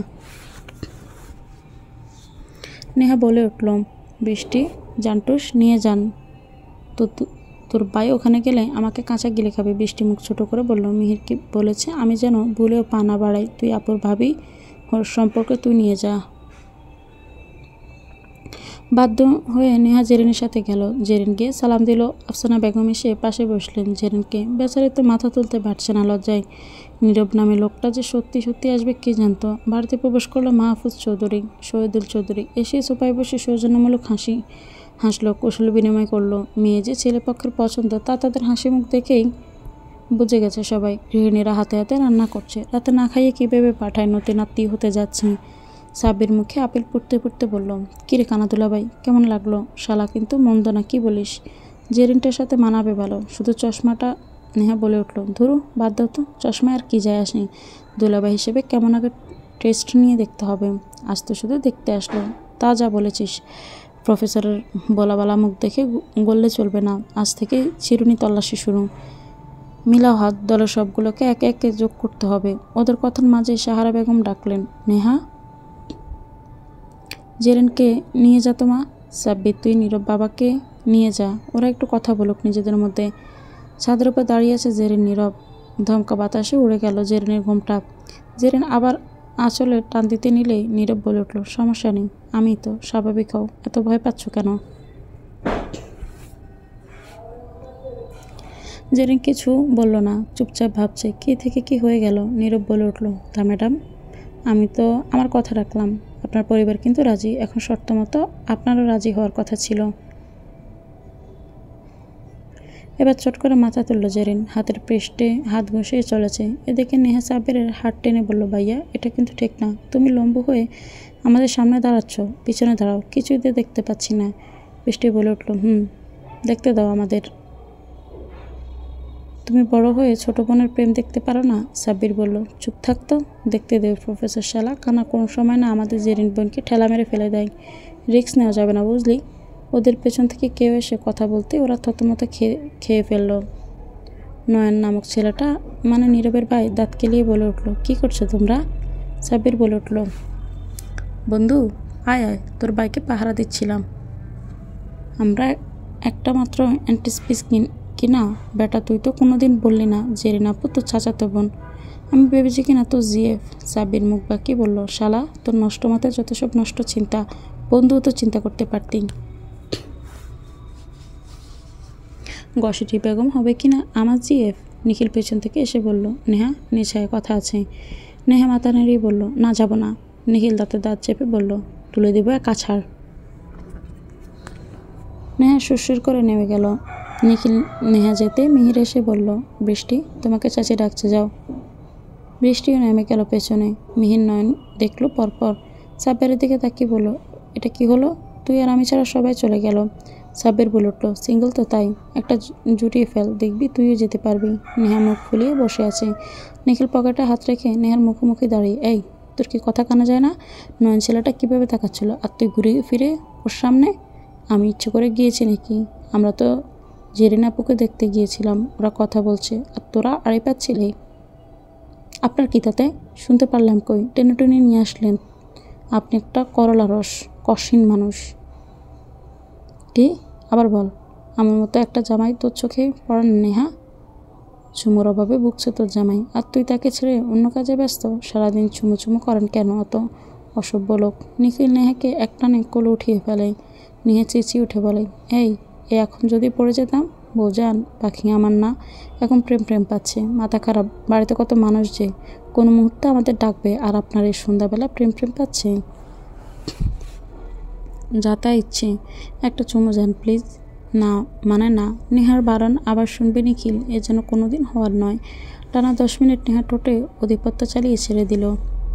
নেহা বলে উঠল, বৃষ্টি, জান্টুস নিয়ে যান তো, তোর ভাই ওখানে গেলে আমাকে কাঁচা গিলে খাবে। বৃষ্টি মুখ ছোটো করে বলল, মিহির কি বলেছে আমি যেন ভুলেও পা না বাড়াই। তুই আপুর ভাবি, ওর সম্পর্কে তুই নিয়ে যা। বাধ্য হয়ে নেহা জেরিনের সাথে গেল। জেরিন গিয়ে সালাম দিল। আফসানা বেগম এসে পাশে বসলেন জেরিনকে। বেচারি তো মাথা তুলতে পারছে না লজ্জায়। নীরব নামে লোকটা যে সত্যি সত্যি আসবে কে জানতো। বাড়িতে প্রবেশ করলো মাহফুজ চৌধুরী, শহীদুল চৌধুরী। এসে সোফায় বসে সৌজন্যমূলক হাসলো, কৌশল বিনিময় করলো। মেয়ে যে ছেলে পক্ষের পছন্দ তা তাদের হাসি মুখ দেখেই বুঝে গেছে সবাই। গৃহিণীরা হাতে হাতে রান্না করছে, রাতে না খাইয়ে কীভাবে পাঠায়, নতুন আত্মীয় হতে যাচ্ছে। সাব্বির মুখে আপেল পুড়তে পুড়তে বলল, কিরে কানাদুলা ভাই, কেমন লাগলো? শালা কিন্তু মন্দ না, কি বলিস? জেরিনটার সাথে মানাবে ভালো, শুধু চশমাটা। নেহা বলে উঠল, ধরু বাদ দাও তো, চশমা আর কি যায় আসে। দুলাভাই হিসেবে কেমন আগে টেস্ট নিয়ে দেখতে হবে। আজ তো শুধু দেখতে আসলো। তা যা বলেছিস, প্রফেসরের বলাবালা মুখ দেখে গললে চলবে না। আজ থেকে চিরুনি তল্লাশি শুরু। মিলাও হাত, দলের সবগুলোকে একে একে যোগ করতে হবে। ওদের কথার মাঝে সাহারা বেগম ডাকলেন, নেহা, জেরিনকে নিয়ে যা। তোমা সাব্বির, তুই নীরব বাবাকে নিয়ে যা, ওরা একটু কথা বলুক নিজেদের মধ্যে। ছাদের উপর দাঁড়িয়ে আছে জেরিন, নীরব। ধমকা বাতাসে উড়ে গেল জেরিনের ঘুমটা। জেরিন আবার আঁচলে টান দিতে নিলেই নীরব বলে উঠল, সমস্যা নেই, আমি তো, স্বাভাবিক হও, এত ভয় পাচ্ছ কেন? জেরিন কিছু বলল না, চুপচাপ ভাবছে কী থেকে কি হয়ে গেল। নীরব বলে উঠল, তা ম্যাডাম, আমি তো আমার কথা রাখলাম, আপনার পরিবার কিন্তু রাজি। এখন শর্ত মতো আপনারও রাজি হওয়ার কথা ছিল। এবার চট করে মাথা তুলল জেরিন, হাতের পৃষ্ঠে হাত ঘষিয়ে চলেছে। এদিকে নেহা সাব্বিরের হাত টেনে বলল, ভাইয়া, এটা কিন্তু ঠিক না, তুমি লম্বু হয়ে আমাদের সামনে দাঁড়াচ্ছ, পিছনে দাঁড়াও, কিছুই তো দেখতে পাচ্ছি না। বৃষ্টি বলে উঠল, দেখতে দাও আমাদের। তুমি বড় হয়ে ছোট বোনের প্রেম দেখতে পারো না? সাব্বির বলল, চুপ থাকতো, দেখতে দেবে প্রফেসর শালা, কানা কোনো সময় না আমাদের জেরিন বোনকে ঠেলা মেরে ফেলে দেয়। রিস্ক নেওয়া যাবে না, বুঝলি? ওদের পেছন থেকে কেউ এসে কথা বলতে ওরা থতমত খেয়ে ফেলল। নয়ন নামক ছেলেটা, মানে নীরবের ভাই, দাঁত কেলিয়ে বলে উঠল, কি করছো তোমরা? সাব্বির বলে উঠল, বন্ধু আয় আয়, তোর ভাইকে পাহারা দিচ্ছিলাম। আমরা একটা মাত্র অ্যান্টিস্পিস কিনা? বেটা, তুই তো কোনোদিন বললি না জেরিন আপু তোর চাচাতো বোন। আমি ভেবেছি কিনা তো জিএফ। সাব্বির মুখ বাকি বলল, শালা, তোর নষ্ট মাথায় যত সব নষ্ট চিন্তা, বন্ধুও তো চিন্তা করতে পারতি। গসিটি বেগম হবে কিনা আমার জিএফ? নিখিল পেছন থেকে এসে বলল, নেহা নিশ্চয় কথা আছে। নেহা মাথা নেড়িয়ে বলল, না, যাব না। নিখিল দাঁতে দাঁত চেপে বলল, তুলে দেবো এক আছাড়। নেহা সুরসুর করে নেমে গেল। নিখিল নেহা যেতে মিহির এসে বলল, বৃষ্টি, তোমাকে চাচি ডাকছে, যাও। বৃষ্টিও নেমে গেল পেছনে। মিহির নয়ন দেখলো পরপর। সাব্বিরের দিকে তাকিয়ে বলল, এটা কি হলো? তুই আর আমি ছাড়া সবাই চলে গেল। সাব্বির বলে উঠল, সিঙ্গেল তো তাই, একটা জুটিয়ে ফেল, দেখবি তুইও যেতে পারবি। নেহা মুখ ফুলিয়ে বসে আছে। নিখিল পকেটে হাত রেখে নেহার মুখোমুখি দাঁড়িয়ে, এই, তোর কি কথা কানা যায় না? নয়ন ছেলেটা কীভাবে তাকাচ্ছিল, আর তুই ঘুরে ফিরে ওর সামনে? আমি ইচ্ছে করে গিয়েছি নাকি? আমরা তো জেরিন আপুকে দেখতে গিয়েছিলাম, ওরা কথা বলছে, আর তোরা আড়াই পাচ্ছিলি। আপনার কি তাতে? শুনতে পারলাম কই, টেনে টেনে নিয়ে আসলেন। আপনি একটা করলা রস কশিন মানুষ। কি? আবার বল। আমার মতো একটা জামাই তোর চোখে পড়ে না নেহা? চুমুর অভাবে ভুগছে তোর জামাই, আর তুই তাকে ছেড়ে অন্য কাজে ব্যস্ত। সারাদিন চুমু চুমু করেন কেন অত অসভ্য লোক? নিখিল নেহাকে একটানে কোলে উঠিয়ে ফেলে। নেহা চেঁচিয়ে উঠে বলে, এই এখন যদি পড়ে যেতাম? বোঝান পাখি আমার না, এখন প্রেম প্রেম পাচ্ছে, মাথা খারাপ। বাড়িতে কত মানুষ যে কোনো মুহূর্তে আমাদের ডাকবে, আর আপনার এই সন্ধ্যাবেলা প্রেম প্রেম পাচ্ছে। যা তা ইচ্ছে, একটা চুমু যান প্লিজ। না মানে না। নেহার বারণ আবার শুনবে নিখিল, এ যেন কোনোদিন হওয়ার নয়। টানা 10 মিনিট নেহা টোটে অধিপত্য চালিয়ে ছেড়ে দিল।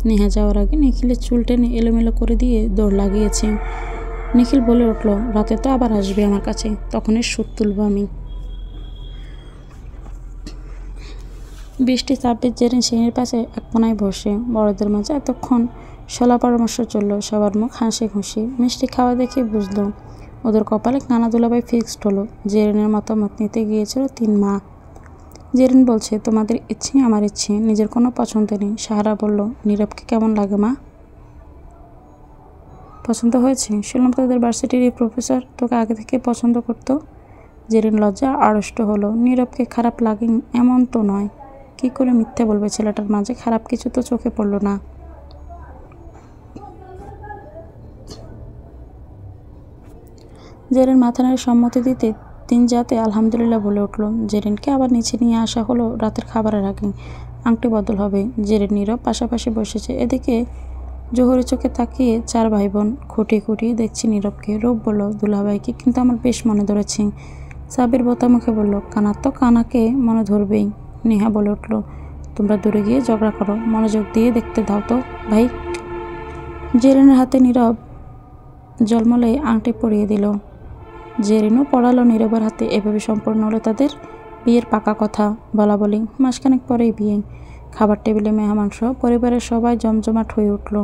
নেহা যাওয়ার আগে নিখিলের চুল টেনে এলোমেলো করে দিয়ে দৌড় লাগিয়েছে। নিখিল বলে উঠল, রাতে তো আবার আসবে আমার কাছে, তখন এর সুদ তুলব আমি। বৃষ্টি সাব্বির জেরিন সিঁড়ির পাশে এক কোনায় বসে। বড়দের মাঝে এতক্ষণ শলা পরামর্শ চলল, সবার মুখ হাসি খুশি। মিষ্টি খাওয়া দেখে বুঝলো ওদের কপালে কানা দুলাভাই ফিক্সড হলো। জেরিনের মতামত নিতে গিয়েছিল 3 মা। জেরিন বলছে, তোমাদের ইচ্ছে আমার ইচ্ছে, নিজের কোনো পছন্দ নেই। সাহারা বলল, নীরবকে কেমন লাগে মা? পছন্দ হয়েছে? শুনলাম তোদের ভার্সিটির এই প্রফেসর তোকে আগে থেকে পছন্দ করতো। জেরিন লজ্জা আড়ষ্ট হলো। নীরবকে খারাপ লাগে এমন তো নয়। কি করে মিথ্যে বলবে? ছেলেটার মাঝে খারাপ কিছু তো চোখে পড়ল না। জেরিন মাথা নেড়ে সম্মতি দিতে 3 জাতে আলহামদুলিল্লাহ বলে উঠল। জেরিনকে আবার নিচে নিয়ে আসা হলো রাতের খাবারের আগে। আংটি বদল হবে। জেরিন নীরব পাশাপাশি বসেছে। এদিকে জোহরের চোখে তাকিয়ে 4 ভাই বোন খুঁটিয়ে খুঁটিয়ে দেখছি নীরবকে। রূপ বলল, দুলাভাইকে কিন্তু আমার বেশ মনে ধরেছে। সাবির বোতা মুখে বলল, কানা তো কানাকে মনে ধরবেই। নেহা বলে উঠল, তোমরা দূরে গিয়ে ঝগড়া করো, মনোযোগ দিয়ে দেখতে দাও তো ভাই। জেরিনের হাতে নীরব জলমলে আংটি পরিয়ে দিল। জেরিনও পড়ালো নীরবের হাতে। এভাবে সম্পূর্ণ হলো তাদের বিয়ের পাকা কথা বলা বলি। মাসখানেক পরেই বিয়ে। খাবার টেবিলে মেহমানসহ পরিবারের সবাই জমজমাট হয়ে উঠল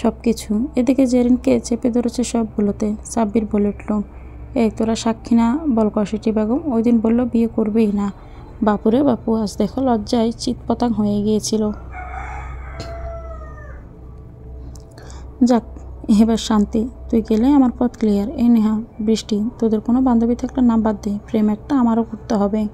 সব কিছু। এদিকে জেরিনকে চেপে ধরেছে সবগুলোতে। সাব্বির বলে উঠল, এই তোরা সাক্ষী না? বল কষিটি বেগম ওই দিন বলল বিয়ে করবেই না, বাপুরে বাপু, আজ দেখো লজ্জায় চিৎপতাং হয়ে গিয়েছিল। যাক, এবার শান্তি, তুই গেলে আমার পথ ক্লিয়ার। এই নেহা, বৃষ্টি, তোদের কোনো বান্ধবী থাকলে নাম্বার দে, প্রেম একটা আমারও করতে হবে।